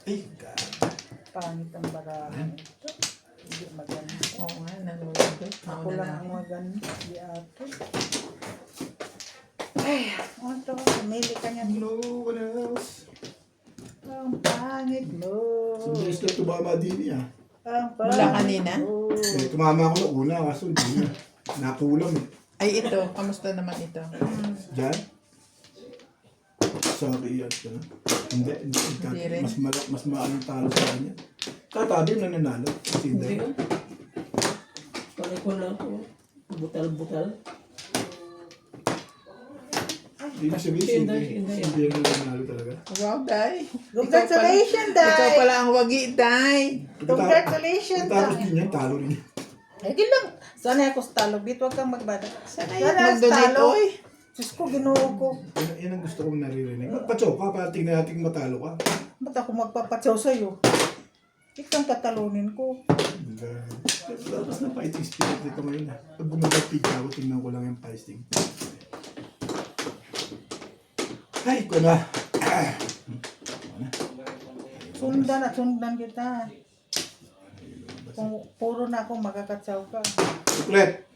Ay, God. Pangit ang barahan ito. Hindi maganda. Oo nga, nanonood. Ako lang ang maganda. Di ate. Ay, ano to? Pumili ka niya. No one else. Ang pangit mo. Sundayos na tumama din eh. Ang Mula pangit kanina? mo. Eh, tumama ako na una kaso hindi na. Nakulang eh. Ay, ito. Kamusta naman ito? Diyan? Sa kiyat ka na. Hindi, Hindi rin. mas maaling talo sa kanya. Katabi na nanalo. Kasi Hindi hindi. ko. Pare ko na ako. Butal-butal. Hindi na sabihin. Hindi na nanalo talaga. Wow, Day. Congratulations, Day! Ikaw pala ang wagi, Day. Congratulations, Tapos Day! din yan, talo rin. Eh, di lang. Sanay ako sa talo. Dito, huwag kang magbada. Sana Sana yan, sa mag-donate, talo. oy. Diyos ko, ginoo ko. Yan ang gusto kong naririnig. Magpatso ka para tingnan natin matalo ka. Ba't ako magpapatsaw sa'yo? Ikang tatalunin ko. Tapos na fighting spirit dito ngayon ha. Pag bumagapig ako, tingnan ko lang yung fighting. Ay, ko na. Sundan at sundan kita. Kung puro na ako makakatsaw ka. Suklet.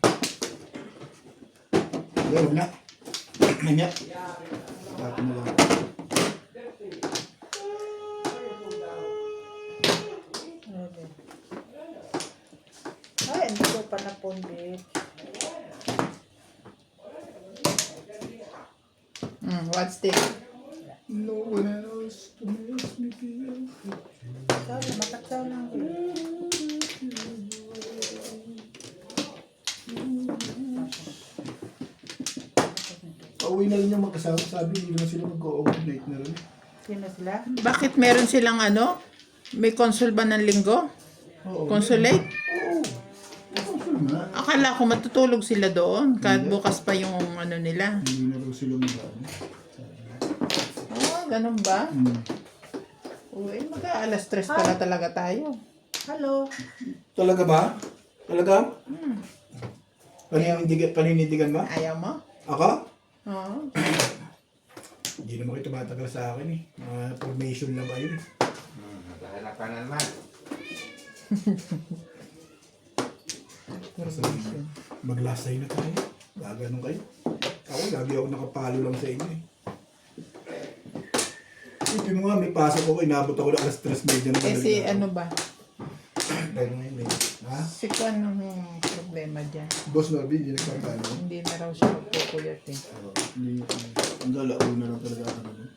Huwag na. Nangyat. Dapat mo lang. Ay, hindi ko pa napundit. One stick. No one else to make me feel. Sabi, makatsaw lang ko. Pauwi na rin yung magkasama. Sabi, hindi naman sila mag-overnight na rin. Sino sila? Bakit meron silang ano? May consul ba ng linggo? Oo. Consulate? Oo. Consul na. Akala ko matutulog sila doon. Kahit bukas pa yung ano nila. Hindi na rin sila mag-ano. Oh, ganun ba? Uy, mag-aalas 3 pala talaga tayo. Hello. Talaga ba? Talaga? Paninindigan ba? Ayaw mo? Ako? Oo. Hindi naman kayo tumatagal sa akin eh. Mga formation lang kayo eh. Naghahanap ka na naman. Maglasay na tayo. Gaganon kayo. Ako, lagi ako nakapalo lang sa inyo eh. Isipin mo nga, may pasok ako, inabot ako ng alas 3:30 na Eh si ano ba? Dahil ngayon eh. Ha? Si Kwan ang problema dyan. Boss Norby, hindi nagpapalo. Hindi na raw siya magpupuyat eh. Hindi. Ang galaon na lang talaga ako naman.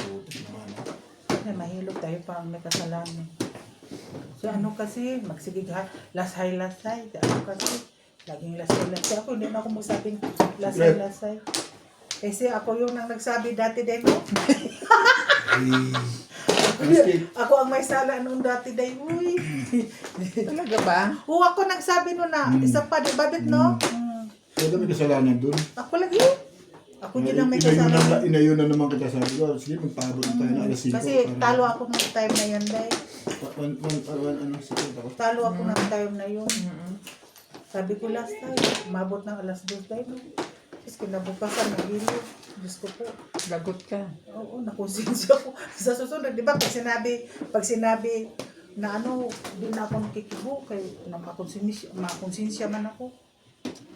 Buti naman. Ay, mahilog tayo parang may kasalanan. So ano kasi, magsigig lasay. Ano kasi, laging lasay. Ako hindi na ako magsabing lasay. Kasi ako yung nang nagsabi dati din mo. Ako ang may sala noon dati day. Uy. Talaga ba? Oo, ako nagsabi noon na. Isa pa, di ba, Bet, no? Kaya may kasalanan dun. Ako lagi. Ako din ang may kasalanan. Inayon na naman kita sabi ko. Sige, magpaabot na tayo na alas 5. Kasi talo ako ng time na yan, day. Ano, sige ako. Talo ako ng time na yun. Sabi ko last time, mabot ng alas 2 day, no? Tapos kinabukasan, nagilo. Diyos ko po. Lagot ka. Oo, nakonsensya ko. Sa susunod, di ba, pag sinabi na ano, di na ako nakikibo, kaya makonsensya man ako.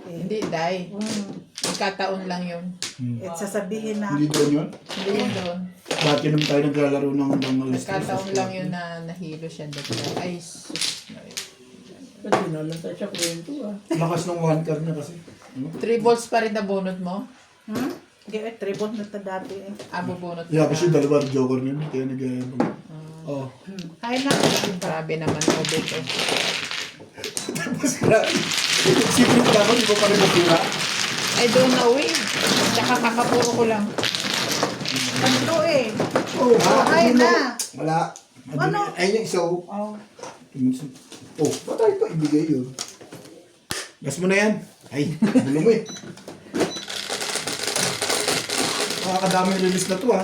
Eh, Hindi, Day. Magkataon lang yun. at sasabihin na, Hindi doon yun? Hindi yun doon. Dati naman tayo naglalaro ng alas 3. Magkataon lang yun na nahilo siya doon. Ay, sus. Ba't dinalanta siya kwento ah? Lakas ng one card na kasi. 3 balls pa rin na bunot mo? hindi, tribot na ito dati eh. Bubunot Yeah, ka. kasi dalawa joker na yun. Kaya nag-ayabang. Oh. Ay na, Grabe naman po dito. Secret ka ako, di ba pa rin natira? I don't know eh. Tsaka kakapuro ko lang. ano eh. Oh, Ay na. Wala. Ano? Ay, yung isa oh. Oh, Oh, ba't tayo pa ibigay yun? Gas mo na yan. Ay, bulo mo eh. Makakadaming release na to ha.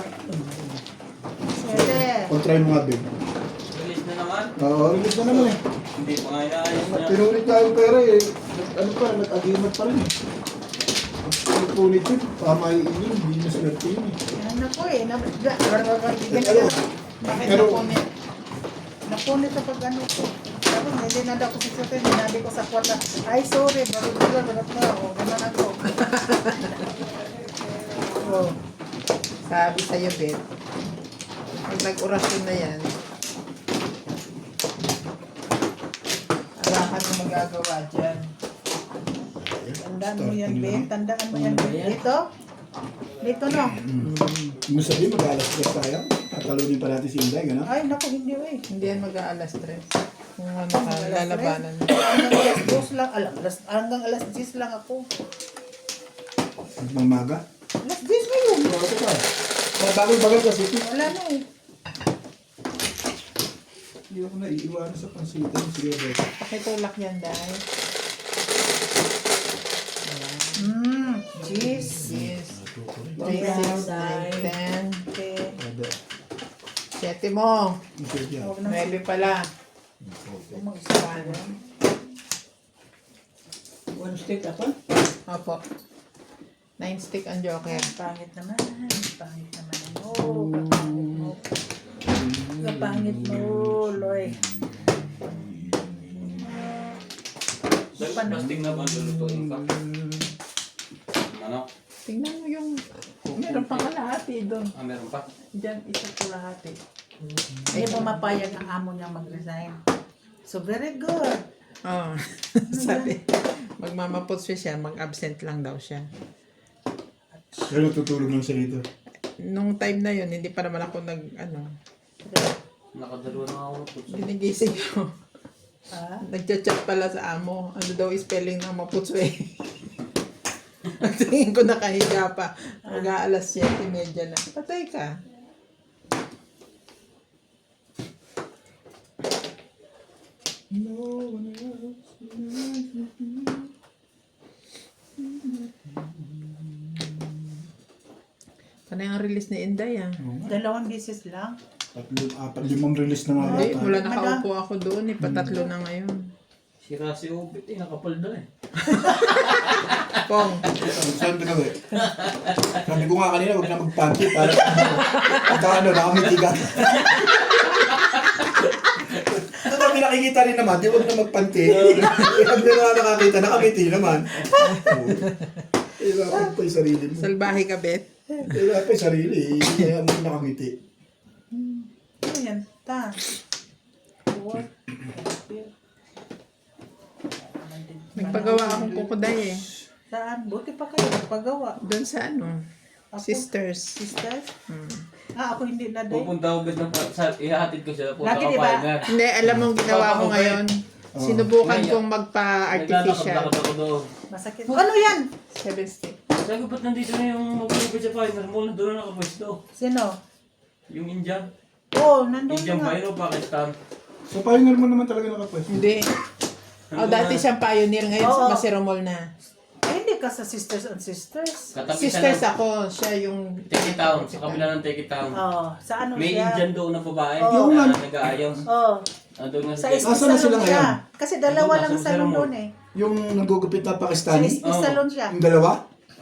pwede. Contrary mo nga, babe. Release na naman. Oo, release na naman eh. Hindi pa nga inaayos niya. Pinulit tayo pera eh. Ano pa, nag-agimat pa rin eh. Ang punit yun, pamahiin yun, hindi na swerte yun eh. Ano po eh. Ano? Bakit Pero- napunit? Napunit sa pag ano ko. Tapos hindi na daw ko sisutin. Hinabi ko sa kwarta. Ay, sorry. Barot na. O, gano'n ako. Oh. Sabi sa'yo, Bet. Pag nag-orasyon na yan, arahan na magagawa dyan. Tandaan mo yan, Ben. Tandaan mo yan, Ben. Dito? Dito, no? Ano sabihin, mag-alas ka tayo? Tatalunin pa natin si Inday, gano'n? Ay, naku, hindi eh. Hindi yan mag-aalas 3. Kung ano ka, lalabanan mo. Hanggang alas 2 lang. Hanggang alas 10 lang ako. Mamaga? Alas 10 na yun. Oo, ito ka. Bagal kasi. Wala na eh. Hindi ako naiiwanan sa pansitan. Sige, babe. Pakitulak yan, dahil. Cheese. Yes. Wow, 3, 6, Day. 9, 10. Okay. Ada. 7 mo. Isip yan. Huwag na 9 pala. mag-isa. One stick ako? Opo. 9 stick ang joker. Pangit naman. Pangit naman. Oh, pangit mo. Pangit mo, Loy. Plastic na ba ang lulutuin ka? Ano? Tingnan mo yung... Meron pang kalahati doon. Ah, meron pa? Diyan, isa kalahati. Hindi mo mapayag ang amo niya mag-resign. So, very good. Oo. Sabi, magmamapots siya, mag-absent lang daw siya. Pero tutulog lang siya dito. Nung time na yun, hindi pa naman ako Nakadalawa na ako. ginigising ko. Ah? Nagchat-chat pala sa amo. Ano daw spelling ng maputswe. Pagtingin ko nakahiga pa. Mag-aalas 7:30 na. Patay ka. No one else. Panay ang release ni Inday ah. 2 beses lang. 5 release na nga Hindi, yata. mula nakaupo ako doon, ipatatlo na ngayon. Si Rasi Obit nakapal na eh. Pong, Saan ka ba? Sabi ko nga kanina, huwag na magpanty para nakamiti ka. Ito kami nakikita rin naman, di huwag na magpanty. Pag na nga nakakita, nakamiti naman. Ilapan pa yung sarili mo. salbahe ka, Bet. Ilapan pa yung sarili, kaya mo nakamiti. Ayan, ta. What? Nagpagawa akong kukuday eh. Saan? Buti pa kayo nagpagawa. Doon sa ano, Ako? Sisters. Sisters? Hmm. Ako hindi na day. Pupunta ako ng ihahatid ko siya. Punta Lagi, ka di ba? partner. Hindi, alam mong ginawa ko ngayon. Sinubukan Ngayon. kong magpa-artificial. Naglalakad ako doon. Masakit. Ano yan? 7 stick. Sabi ko, ba't nandito na yung magpupit sa partner mo? Doon na nakapwesto. Sino? Yung Indian. Oh, nandun Indian nga. ba yun o Pakistan? So, pioneer mo naman talaga nakapwesto. Hindi. Oh, dati siyang pioneer, ngayon Oo. sa Masiromol na. Ay, hindi ka sa Sisters and Sisters. Katabi Sisters siya ng ako, siya yung... Take It Town. Sa kabila ng Take It Town. Oh, sa ano May siya? Indian doon na babae Oo. na nag-aayos. Oh, Doon na sa si SP Nasaan na sila salon siya. ngayon? Kasi dalawa Nandun, lang nasa salon Ceremony. doon eh. Yung nagugupit na Sa Pakistani, SP Oo. salon siya. yung dalawa?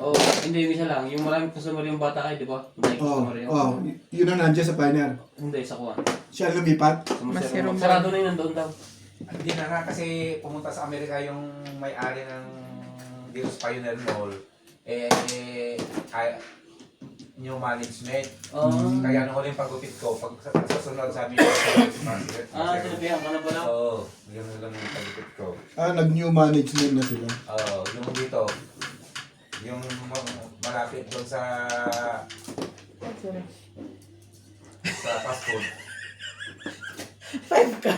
Oh, hindi yung isa lang. Yung maraming customer yung bata ay, di ba? May Oo, customer yun. yun ang nandiyan sa pioneer. Hindi, sa kuha. Siya lumipat. Sa Masirong Masirong. Sarado na yun nandoon daw. Hindi na nga kasi pumunta sa Amerika yung may-ari ng dito sa Pioneer Mall. New management. Kaya nung huling pagupit ko, pag sa sunod sabi ko, sinabihan ka na pala? Oo, yun lang yung pagupit ko. Nag-new management na sila. Oo, yung dito, yung malapit doon sa fast food. 5 car.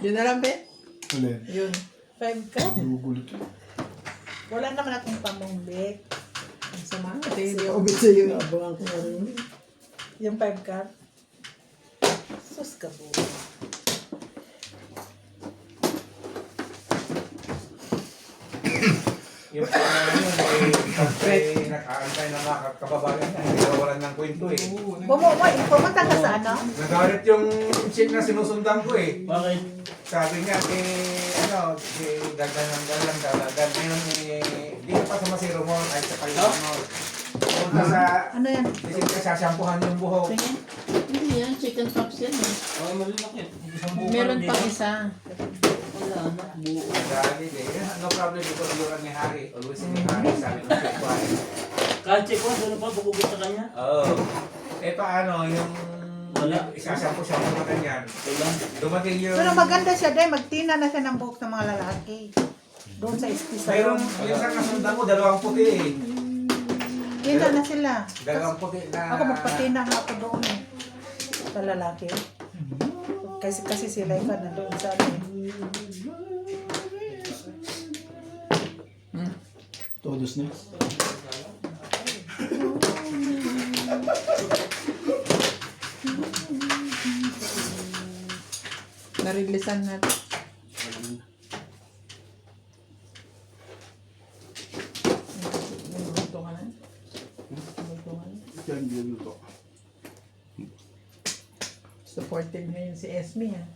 Yun na lang, Bet. Alin? Yun. 5 car. Gugulit. Wala naman akong pamumbik. Ang sama. Hindi ako bet sa'yo. Abangan ko na rin. Yung 5 car. Sus ka po. Yung nag-aantay ng mga kababayan niya, hindi nawalan ng kwento eh. Pumunta ka sa ano? Nagalit yung chick na sinusundan ko eh. Bakit? Sabi niya, dagdagan. Ngayon, dito pa sa Masiro Mall, ay sa Paliwan Mall. Punta sa, Ano yan? isip ka, sasampuhan yung buhok. Tingin? Hindi yan, chicken pops yan eh. Oh, malulaki. Meron pang isa. Wala na. Buo. Galit eh. No problem, ito yung ni Harry. Always ni Harry, sabi ng chick ko eh. Kahit check ko, doon pa bukubit sa kanya. Oo. Ito ano, yung Wala. isasampu-sampu na ganyan. Wala. Dumating yung... Pero maganda siya dahil magtina na siya ng buhok ng mga lalaki. Doon sa SP Mayroon, salon. yung isang nasundan ko, 2 puti eh. Kita na sila. 2 puti na... Ako magpatina nga ako doon eh. Sa lalaki. Kasi sila ka na doon sa ano eh. Todos na. Narilisan natin. Nagluto ka na? Nagluto ka na? Yan, giluto. Supportive ngayon si Esme ah.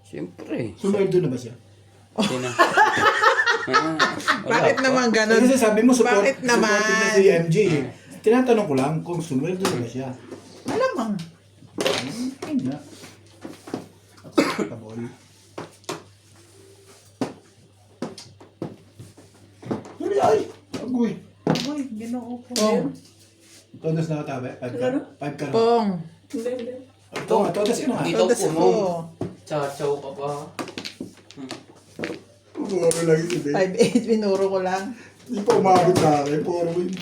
Siyempre. Sumweldo na ba siya? Sino? Bakit naman ganun? Kasi sabi mo, Bakit naman? supportive na si MG. Tinatanong ko lang kung sumweldo na ba siya. Malamang. Ayun na. Taboy. Dali ay! Agoy! Uy, ginoo ko. Pong. Todos nakatabi? 5 ka na. Pong. Ito nga, todos yun nga. Dito Todas po, ko. Chachaw ka pa. Puro lang yun, eh. 5'8", binuro ko lang. Hindi pa umabot sa akin. Puro yun.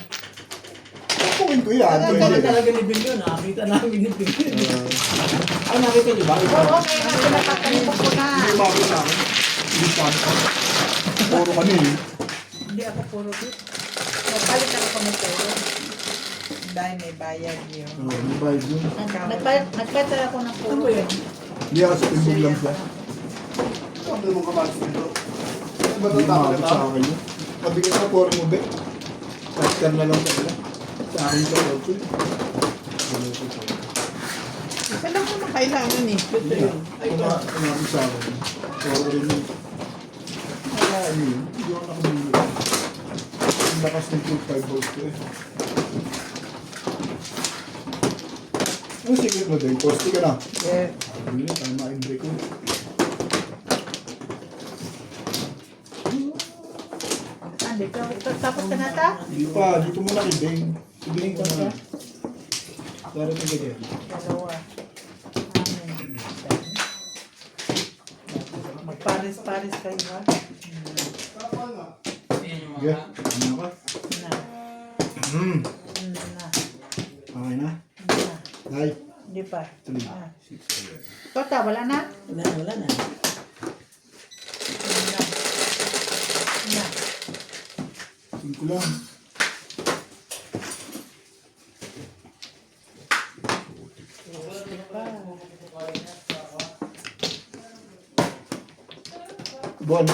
Kukuhin ko yan. Ano Pwede. Talaga ni Binyo, nakakita namin ni Binyo. Nakita niyo ba? Ito. Oo, ngayon na pinapatalikot ko na. Hindi umabot sa akin. Hindi pa. Puro kami. Hindi Hindi ako puro dito. Nagpalit ako ng puro. Dahil may bayad yun. Oo, may bayad yun. Nagpalit ako ng puro. Hindi ako sa timbog lang siya. Ano mo kamatis dito? Ano ba Hindi ito? Tama umabot na sa akin yun. Mabigat ako puro mo, be. Paskan na lang talaga. Sa akin sa auto eh. Isa lang naman kailangan eh. Umabot sa akin. Puro rin yun. Wala yun. Hindi ako nakabili. Ang lakas ng 2.5 volts ko eh. Ano secret mo din? Posti ka na. Yes. Hindi na, tama yung break ko. Dito. Tapos ka na ta? Hindi pa, dito muna kay Beng. Si Beng ko na. Para ito ganyan. Dalawa. Amen. Magpares-pares kayo ha? Sige, ano ka? Na. Hmm. Na. Okay na? Na. Nay, Hindi pa. tuloy. Ah. Tota, wala na? Wala na. Na. Na. 5 lang. Bon.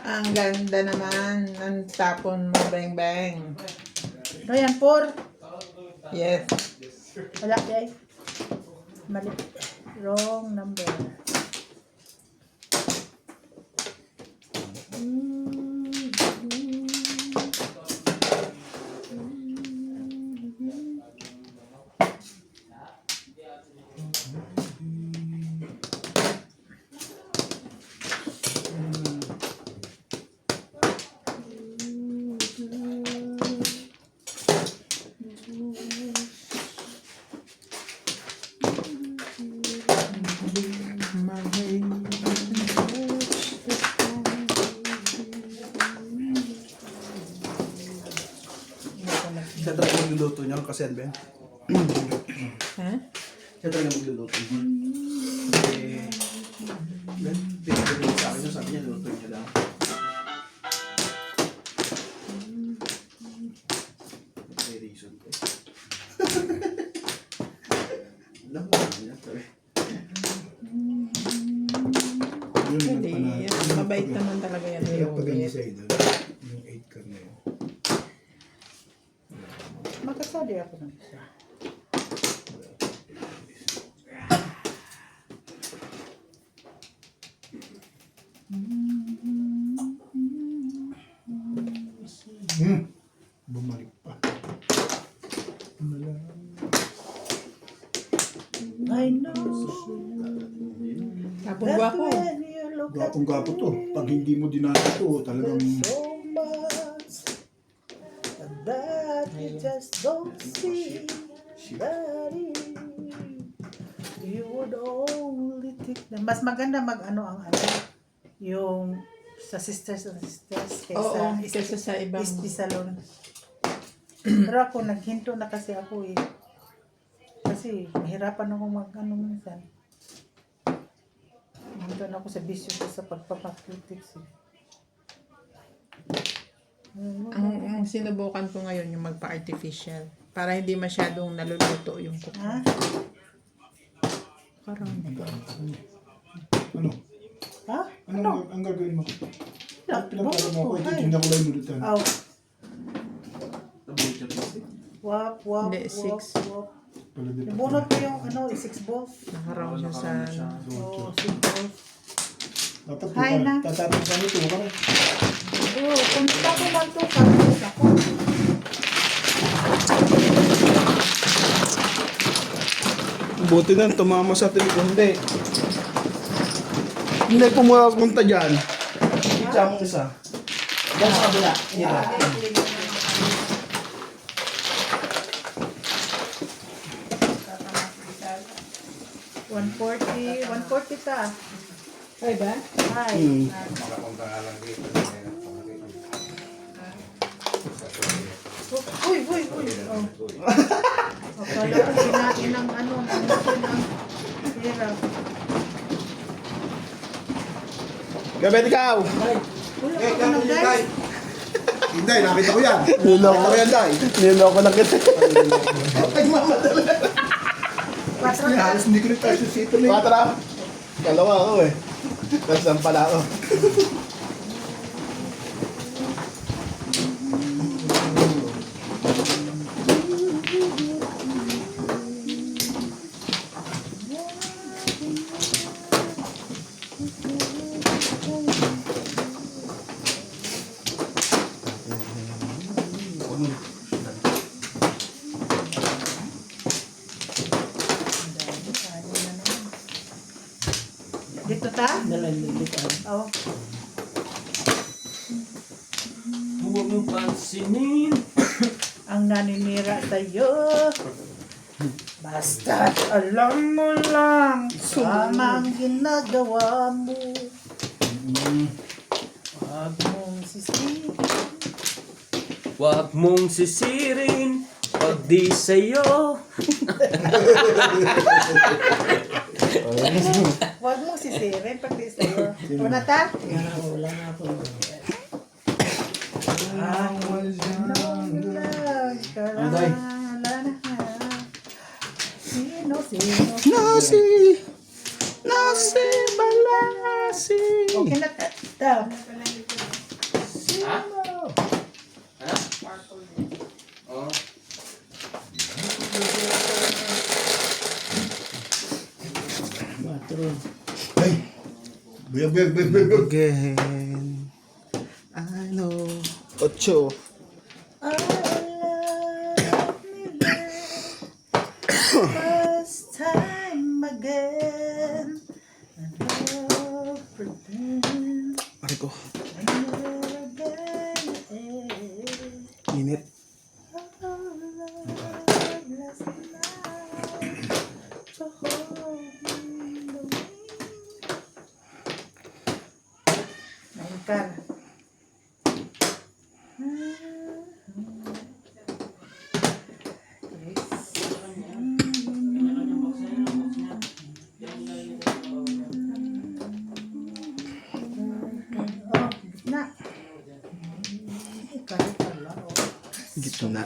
Ang ganda naman ng tapon mo, Beng Beng. Ano yan, 4? Yes. Wala, yay. Mali. Wrong number. Siya talaga magluluto niya kasi ano ba yan? Ha? Siya talaga magluluto niya. Kasi, pinagdating sa akin yun, sabi niya, luto niya lang. May reason ko. Alam mo niya, sabi. Yun ang Hindi. panalo. Mabait naman talaga yan. Yung paganda Yung sa idol. Yung 8 ka na yun. Magkasali ako ng isa. Bumalik pa. I know. tapon gwapo. When you look at Gwapong gwapo to. Pag hindi mo dinati to, talagang so much that you just don't see. Daddy, you would only think na mas maganda mag ano ang ano yung sa sisters kaysa Oo, kaysa sa ibang... salon. Pero ako naghinto na kasi ako eh. Kasi mahirapan ako mag ano minsan. Nandito na ako sa bisyo ko sa pagpapakritics eh. Ang sinubukan ko ngayon yung magpa-artificial. Para hindi masyadong naluluto yung kuko. Ha? Parang ano? Ha? Ano ang gagawin mo? Pinapara mo ako, Ay. ititignan ko lang yung lutan. Aw. Nabulit siya plastic. Wap, wap, Hindi, wap, 6. wap. Pala dito. Nabunot ko yung ano, 6 balls. nakaraw siya sa... Oo, 6 balls. Dapat Hi na. tatapos sa nito ka na. Oo, punta ko lang to. Tapos ako. Buti na, tumama sa telikon. Hindi, pumunta dyan. Itsa mong isa. Diyan sa kabila. Dito. 140 ta. Ay ba? Hi. Makapunta nga lang dito. Uy, uy, uy. Oh. Akala ko kinain ng ano, ng Gabet ikaw! Eh, kaya Day. Hindi, nakita ko yan. Niloko. Nakita ko yan, Day. Niloko lang kita. Nagmamadali. Halos hindi ko rin tayo susito na. Patra! Kalawa ako eh. Tapos ang pala ako. Dito ta? Oh. Huwag mong pansinin. Ang naninira sa'yo. Basta alam mo lang tamang ginagawa mo. Huwag mong sisihin. Huwag mong sisirin pag di sa'yo. Huwag mong sisirin pag di sa'yo. Una ta? Wala na ako. Anday. Sino? Nasi! Nasi balasi! Okay na ta. Ha? Ha? Oh. Patron. Ay! Buyag, buyag, buyag, buyag. Again. I know. Ocho. I love me first time again. And I'll pretend Pare ko. I never again. Init. Last night to hold me the way. Ayun ka. Oh, gitna. Kahit pala, oh. Gitna.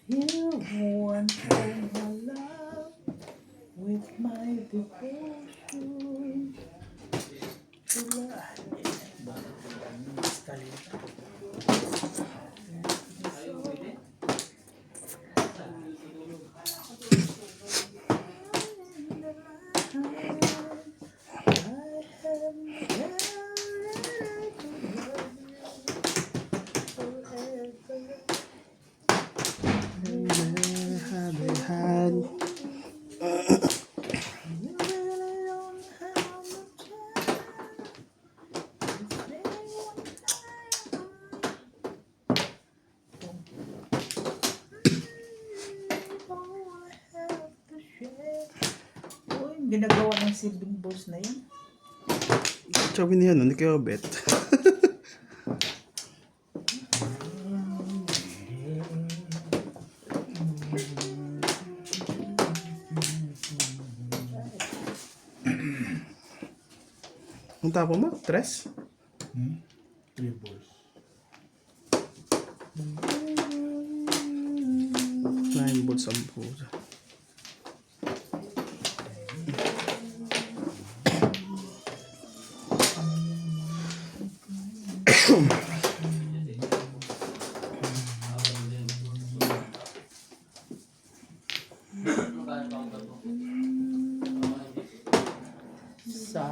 You want my love with my devotion. Habihan. Uy, ginagawa ng silbing balls na yan. Sabi niya nun, hindi kayo bet. Ang tapo mo? 3? 3 balls. 9 volts ang pusa. Sa...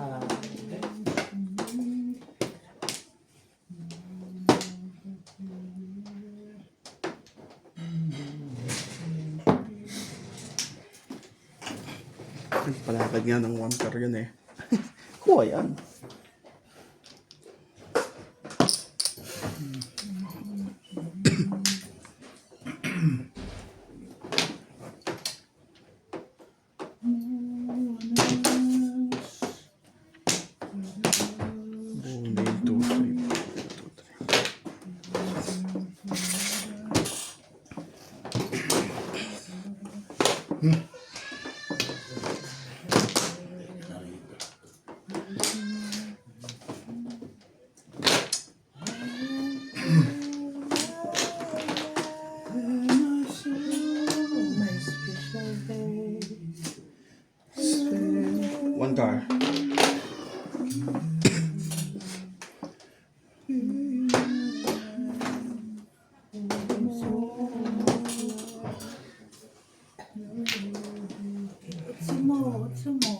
Palakad nga ng 1 car yun eh. Kuha yan. My special day. One car. Utsumo, utsumo.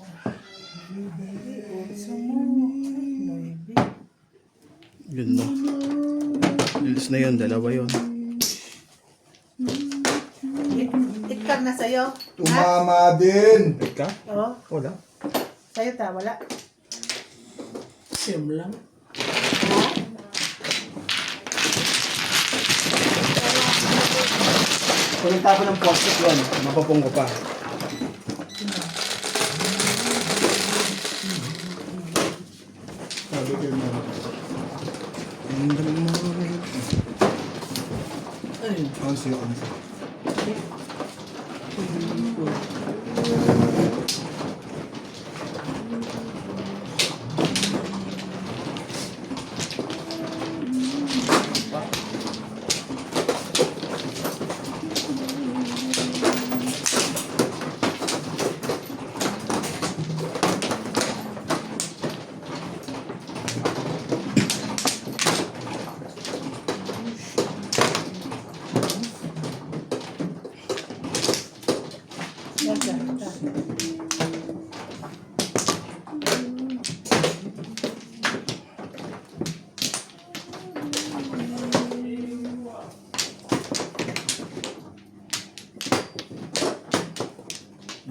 Utsumo. Maybe. Yun no. Lilis na yun, dalawa yun. Itkar na sa'yo. Tumama din. Ka? Oo. Wala. Sa'yo ta, wala. Same lang. Kung tapo ng plastic yun, mapapong ko pa. Sabi kayo na. Ayun. Ang siya, ang siya. Yan, yan, yan.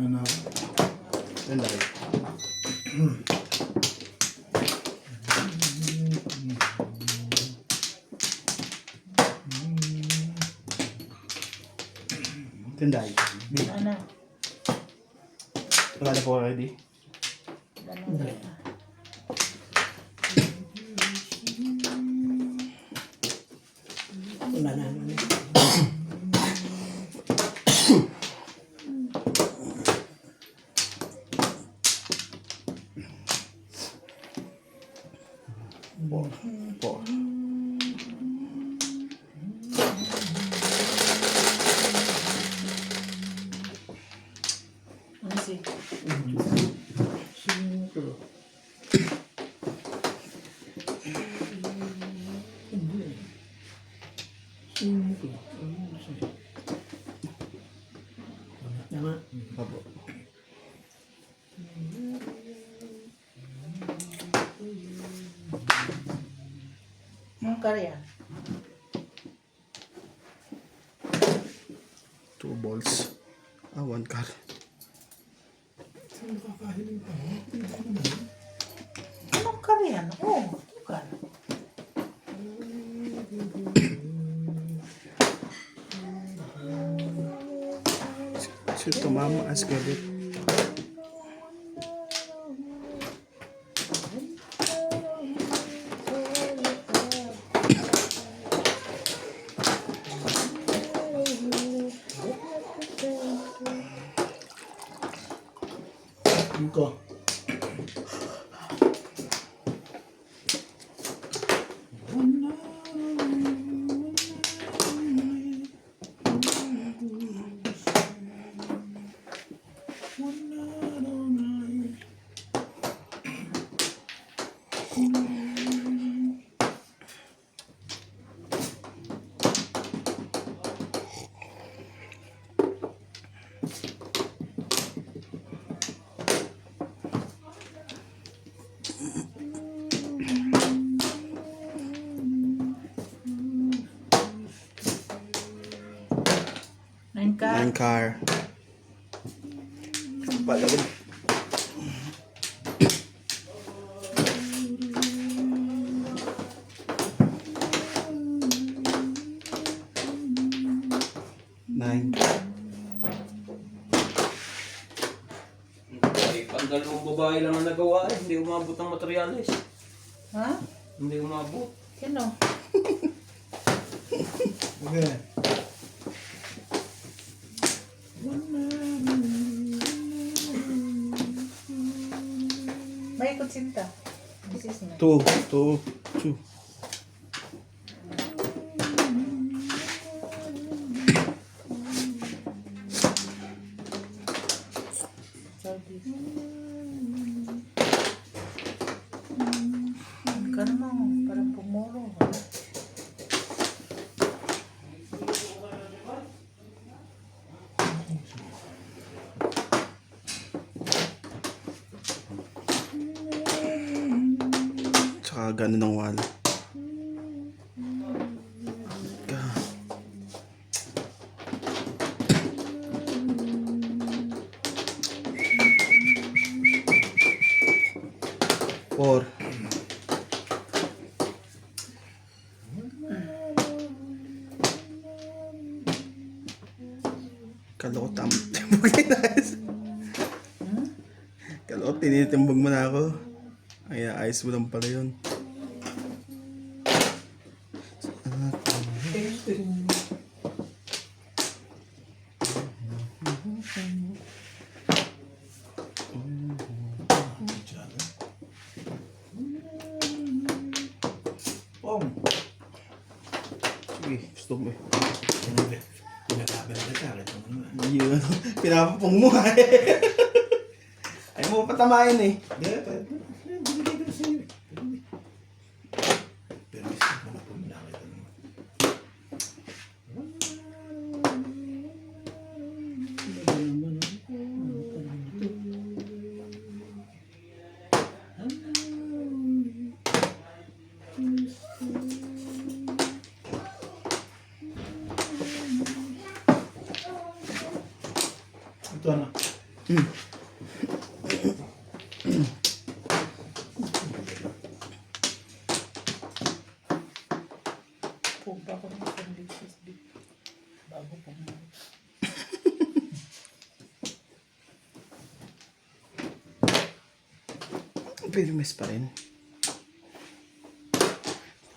Ano? Yun dahil. Yun dahil. Ano? Wala na po ready. Wala na. Po. Ano si? Tama. Apo. Anong karya? 2 balls. Ah, 1 car. Anong karya? Oo, tukar. Si tumama as galit. Iko. Nine ka? 9 car. Palawin. Nine. Ang dalawang babae lang ang nagawa eh. Hindi umabot ng materialis. Ha? Hindi umabot. Sino? Okay. kutsinta. This is my. 2. 2. Sabi. Ka naman, parang pumuro. Tsaka ganun ang wala. Four. Kala ko timbog Kala ko tinitimbog mo na ako. Ay, ayos mo lang pala yun. Pong. Sige, gusto mo eh. Pinagabi na kita. Ito mo naman. Yun, pinapapong mo nga eh. Ay mo patamayin eh. Hindi, binigay ko na sa'yo eh. Pero isip mo na po, nakita naman. Ito na. Pumpa ko ng conditions bago pumunta. Pero mes pa rin.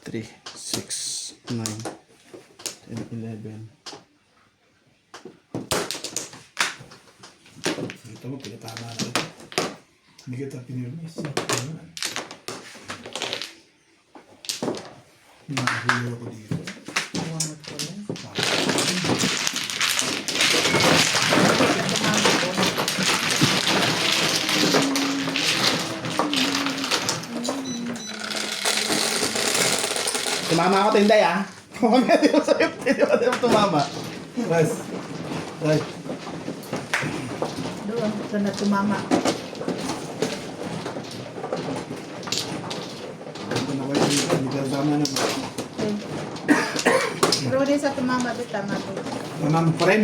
3, 6, 9, 10, 11. Ito mo, pinatama na ito. Hindi kita pinirmis. Ano? Nakahuli ako dito. Iwanag ko lang. Tumama ako tinday ah. Mamaya di mo sa'yo, hindi mo tumama. Guys, right. Doon, ito na tumama. Ito na kayo dito. Hindi ka tama na ba? Okay. Pero din sa tumama, doon tama to. Tamang pa rin.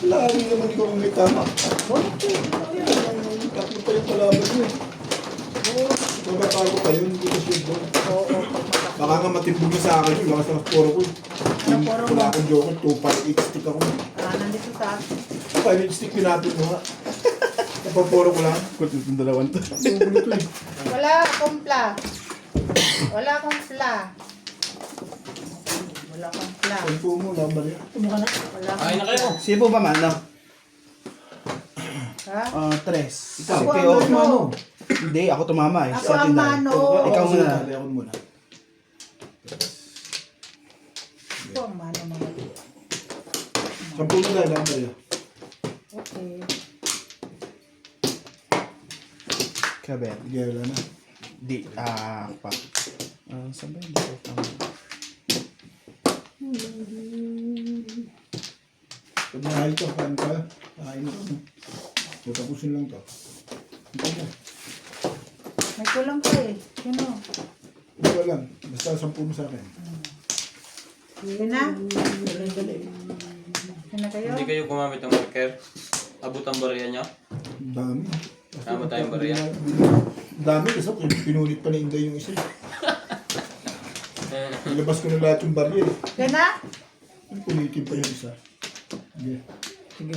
Lagi naman ikaw kung may tama. Okay. Tatlo pa yung kalaban mo eh. Magkakalo pa yun. Hindi ko sure doon. Oo. Baka nga matipog na sa akin yun. Baka sa poro ko. Ano poro mo? Wala akong joker. 2-5-8 stick ako. Nandito sa akin. 5-8 stick pinapin mo nga. Napaporo ko lang. Kung itong dalawan to. Sugulo to eh. Wala akong fla. Wala akong fla. Wala akong fla. Tempo mo, nabali. Wala Kain na akong kayo. fla. Sibo ba man, no? Ha? 3. Ikaw. Ako Ikaw. ang mano. Hindi, ako tumama eh. Ako Sa ang tinday. mano. Ikaw muna. Ako muna. Ito ang mano mga ito. 10 na lang tayo. Okay. Kabet. Sige, wala na. Di, pa. Saan ba yung dito? Pag nahal ka, kain ka. Kain ka. Tatapusin lang to. Ito na. May kulang pa eh. Yun o. Ito lang. Basta 10 mo sa akin. Yun na. Dali. Yun na kayo. Hindi kayo gumamit ng marker? Abot ang bariya niya? Ang dami. Tama tayong bariya. Ang dami kasi pinunit pa ni Inday yung isa. Ilabas ko na lahat yung baril. Yun na. Punitin pa yung isa. Sige. Sige.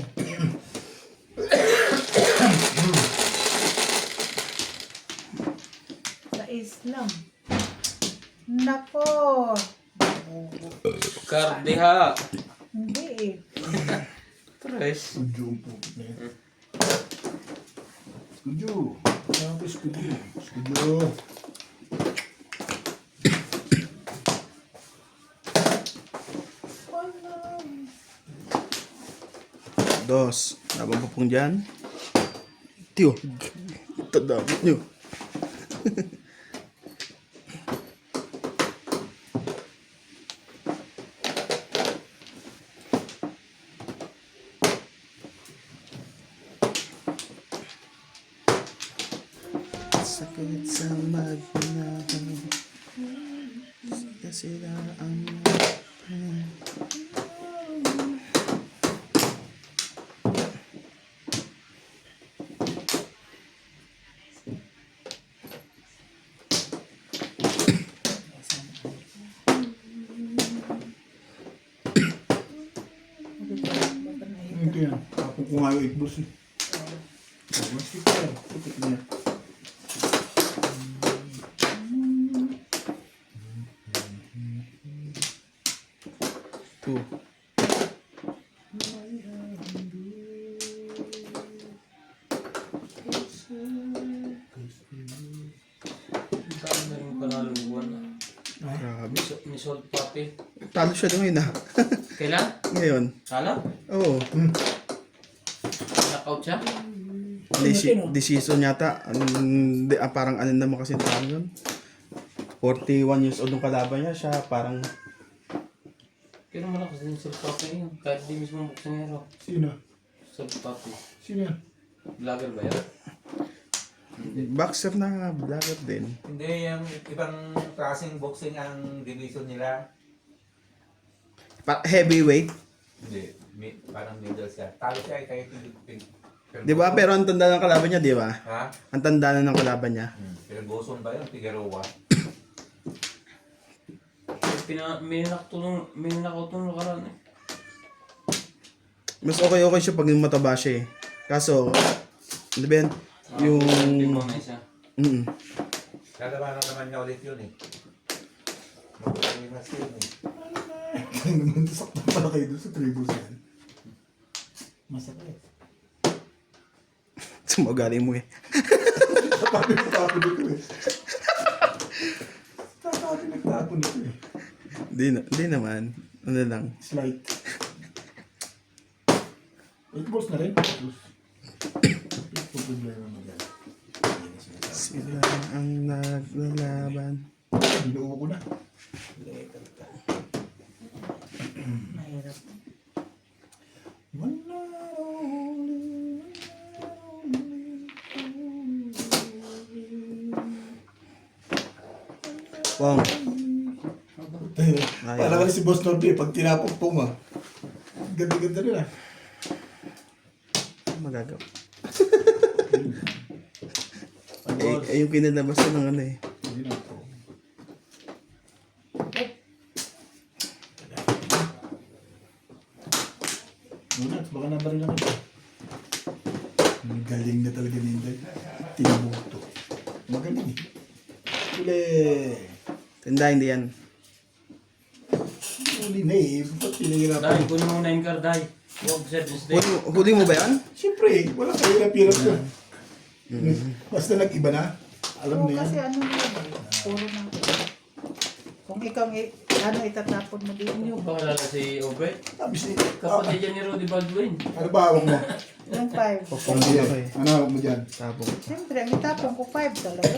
Sa Islam. Nako. Kardiha! Hindi eh. Tres. Udyo ang pupit na yan. Udyo. Escudo. Escudo. Dos. Habang pupong dyan. Tiyo. Tadamit nyo. Sakit sa magmahal. Sila ang Ito yan. Tapos ko nga yung 8 balls eh. Mas kita yan. Putik niya. two. Saan na rin panalo ni Juan? Grabe. Ni Salt Papi. Talo siya doon ngayon ah. Kailan? Ngayon. Talo? Oo. Knockout siya? Decision yata. Parang ano naman kasi talo yun. 41 years old yung kalaban niya. Siya parang Pero malakas din Salt Papi yun. Kahit di mismo boksingero. Sino? Salt Papi. Sino yan? Vlogger ba yan? boxer na vlogger din. Hindi, yung ibang klaseng boxing ang division nila. Heavyweight. Hindi, parang middle siya. Talo siya kahit hindi. Di ba? Pero ang tanda ng kalaban niya, di ba? Ha? Ang tanda na ng kalaban niya. Pero Goson ba yun? Figueroa? May nakatulong nakaraan eh. Mas okay siya pag mataba siya eh. Kaso, ano ba yan? Yung... Tingnan na siya. Lalabanan naman niya ulit yun eh. Magpapalimas yun eh. Kaya naman, saktan pala kayo doon sa tribus yan. Masakit. Sumagali mo eh. Tatabi nagtapon ito eh. Tatabi nagtapon ito eh. Di naman. Ano lang. Slight. 8 balls na rin. 8 balls. Ito problema mo yan. Sila ang naglalaban. Binuo ko na. Mahirap. Wala Pong. Para ka si Boss Norby, pag tinapok po mo. Ganda-ganda rin ah. Magagawa. Yung kinalabas ng ano eh. Hindi na po. Nunat, baka nabaril lang ito. Ang galing na talaga ni Inday. Tinubuto. Magaling eh. Uli. Tanda, hindi yan. Uli na eh. Ba't pinahirapan? Dahil kunin mo na yung car, Dahil. Huwag service day. Huli mo ba yan? Siyempre, wala kahirap-hirap yun. Basta nag-iba na. Alam Oo, na yan. kasi ano yun eh. Puro na. Kung ikaw itatapon mo dito. Hindi mo ba kalala si Obet? Tapos eh, Kapatid yan ni Rudy Baldwin. ano ba hawak mo? Yung 5. Popong Hindi ako eh. Ano hawak mo dyan? Tapong. Siyempre, may tapon ko 5 talaga.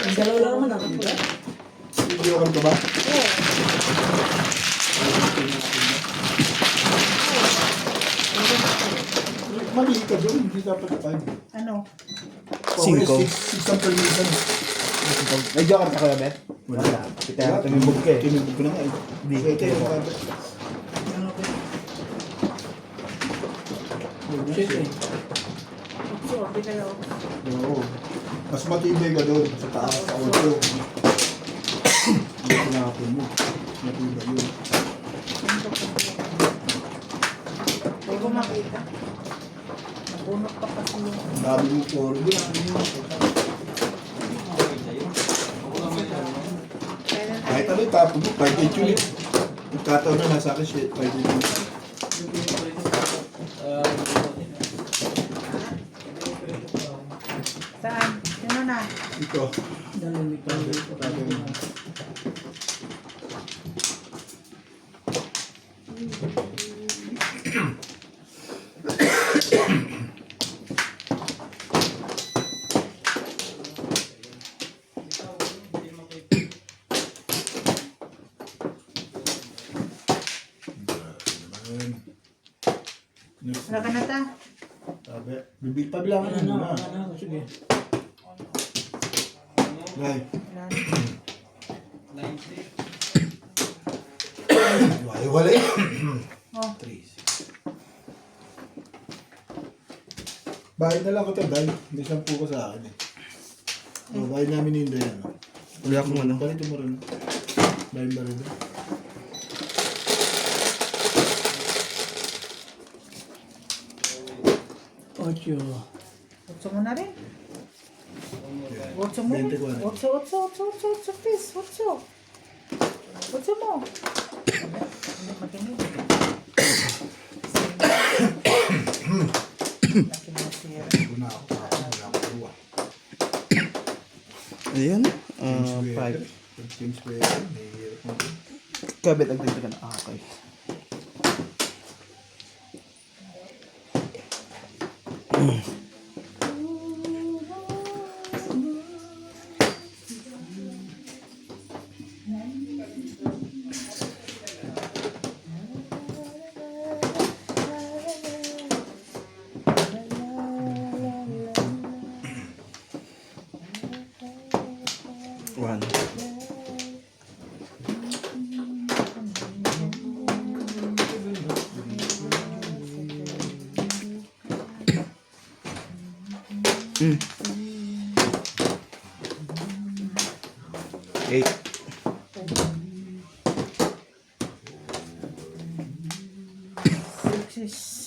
Ang dalawa lang naman ako. Video ka ba? Oo. Mali ka doon, hindi dapat 5. Ano? Cinco. 6 ang permission. May joker ka kuya, Bet? Wala. Kita tumibog ka eh. Tumibog ko na nga eh. Hindi. Ito yung kabit. Shit eh. Sure, di kayo. Oo. Mas matibay ka doon sa taas sa ulo. Hindi pinapon mo. Matibay yun. Hindi ko makita. Nabunot pa kasi yun. Ang dami mo poro doon. Kaya Kahit ano tapon mo, 5-8 yun eh. Nagkataon na nasa akin shit, 5-8 yun. sa Ito. Dali pa. Tabi mo. Next. Wala ka na ta? Tabi. Pabilangan mo muna. Sige. Dai. Wala na. 90. Ayaw wala eh. Oh. 3, 6. Bahay na lang ko ito, Dai. Hindi 10 ko sa akin eh. Oh, bahay namin ni Inday yan. Wala akong ano. Balito mo rin. Bahay ba rin? Ocho. Otso mo na rin. Otso mo rin. 24. Otso, please. Otso mo. Hindi makinig. Laki mo siya. Wala ako. Wala ako tuwa. Ayun. James 5. Ware. James Ware. Nahihirap mo. Kabit ang dagdagan. Okay. One. Eight. Six.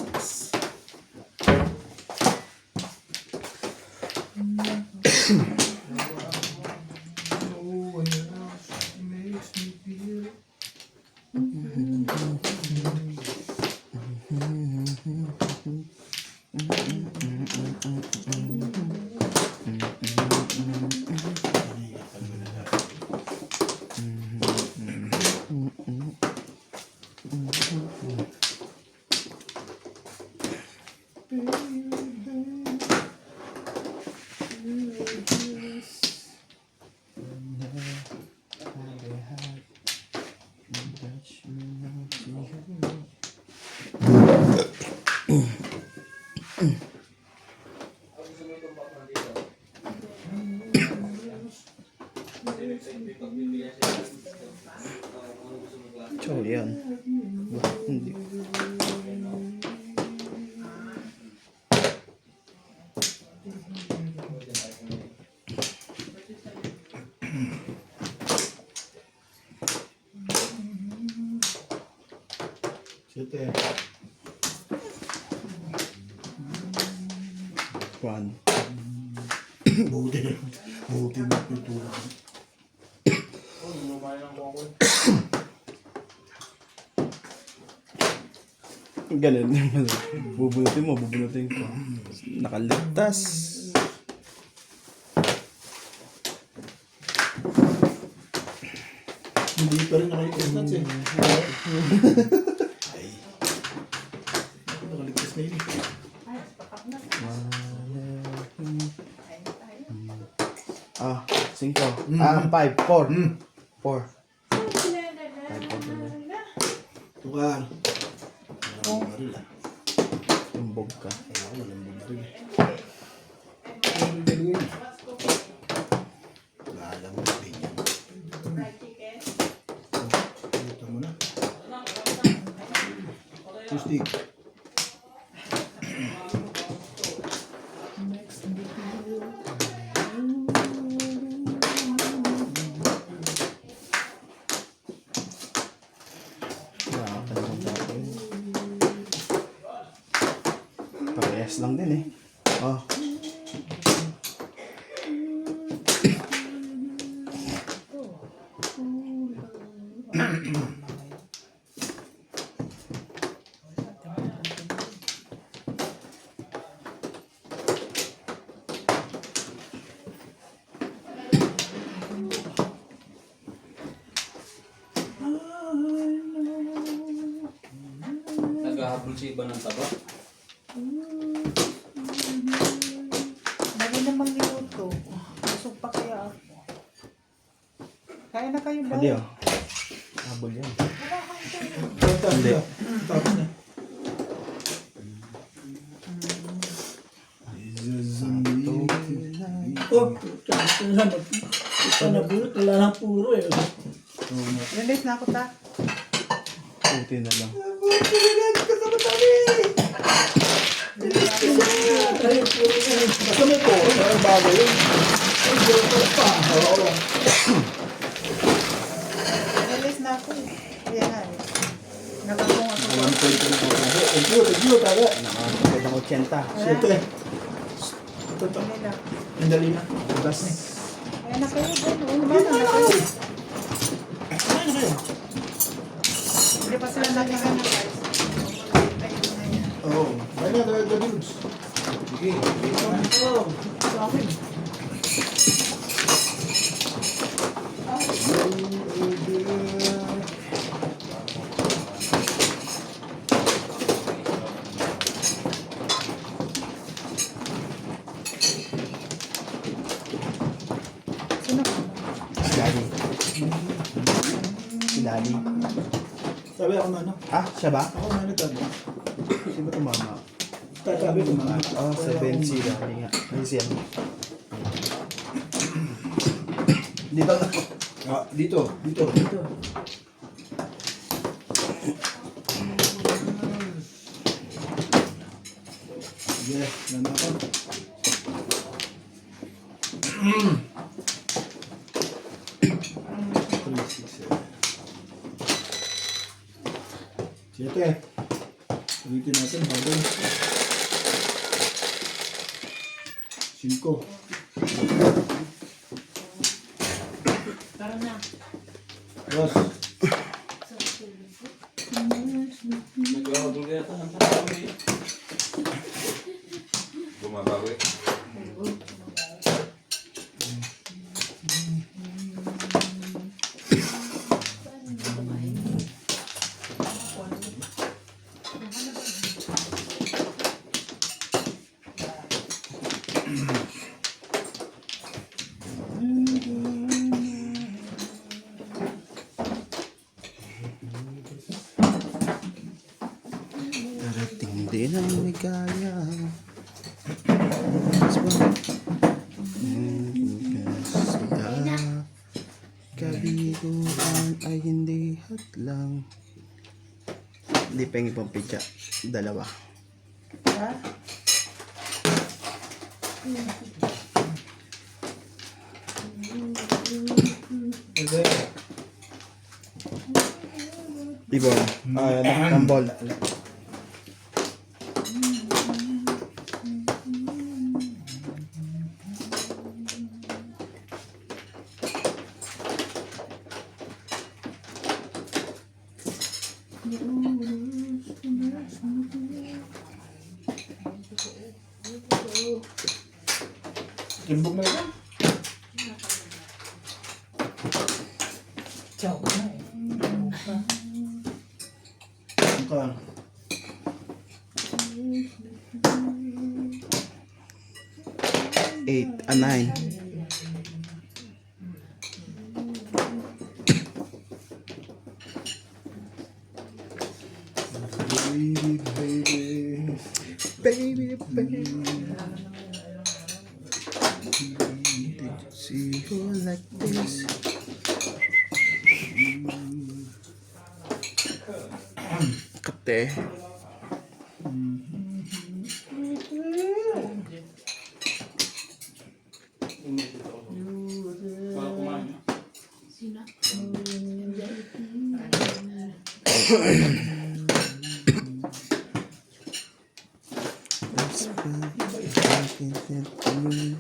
So, yan. Hindi. Siyete. One. Buti na. Buti na pitulog. Ganun. Bubunutin ko. Nakaligtas. Hindi pa rin nakaligtas na siya. Ay. Nakaligtas na yun eh. Ah, 5. 4. 4. Tukar. Walang baril ah. Tumbog ka. Kaya ako walang baril eh. Ano gagawin? Wala lang mo din yan. Ito mo na. Tuesday. Parehas lang din eh. Oh. si iba ng taba. Lagi namang niluto. Busog pa kaya ako. Kaya na kayo ba? Hindi oh. Habol yan. Hindi. Tapos na. Oh, sana bulot, wala lang puro eh. Release na ako ta. Puti na lang. Basta may poro, parang bago yun. Oo. Release na ako eh. Kaya nga eh. Nagagong ako ba? Thank you, taga. Nakakagod ng 80. Siyete. Ito. Hindi na. Ang dali na. Bukas na. Kaya na kayo ba? Umana na kayo. Kumain na kayo. Hindi pa sila nagkakan na guys. Ayun na yan. Oo. Kaya na, taga dudes. Sige. Sa akin. Sino ka? Si Daddy. Si Daddy. Sabi ako na, ano? Ah, siya ba? Ako na nagtabi. Sino tumama? Sabi ko na. Oh, si Ben, si Daddy nga. Ay, siya. Dito na. Ah, dito. Dito. Dito. Yes, nanapan. Siete. Ulitin natin habang 5. Tara na. Dos. Nagkakabul kaya tahan pa kami. Bumabawi. Darating din ang ligaya. Kaya kabiguan ay hindi hadlang. Hindi pengi pang pitya. Dalawa. Ha? Ibon. Tambol. Timbog na ito. Chow na eh. Ang ka. Eight, 9. Baby, baby. Baby, baby. Did you see you like this? Kate. Para kumain. Let's be making it through.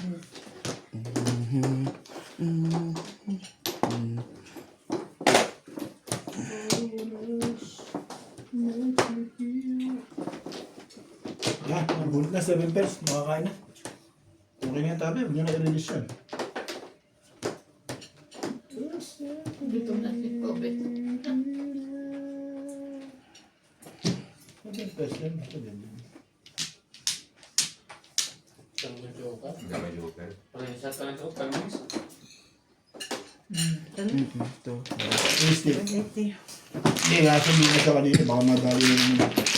Yan, nabunot na 7 pairs. Makakain na. Okay na yung tabi. Huwag nyo na i-release yan. Dito na si Kobe. special. Ito din. Saan mo joker? Gamay joker. Parang isa talaga o kamis. Ito. Tasty. 180. Hindi, nasa mo na sa kanina. Baka madali na naman.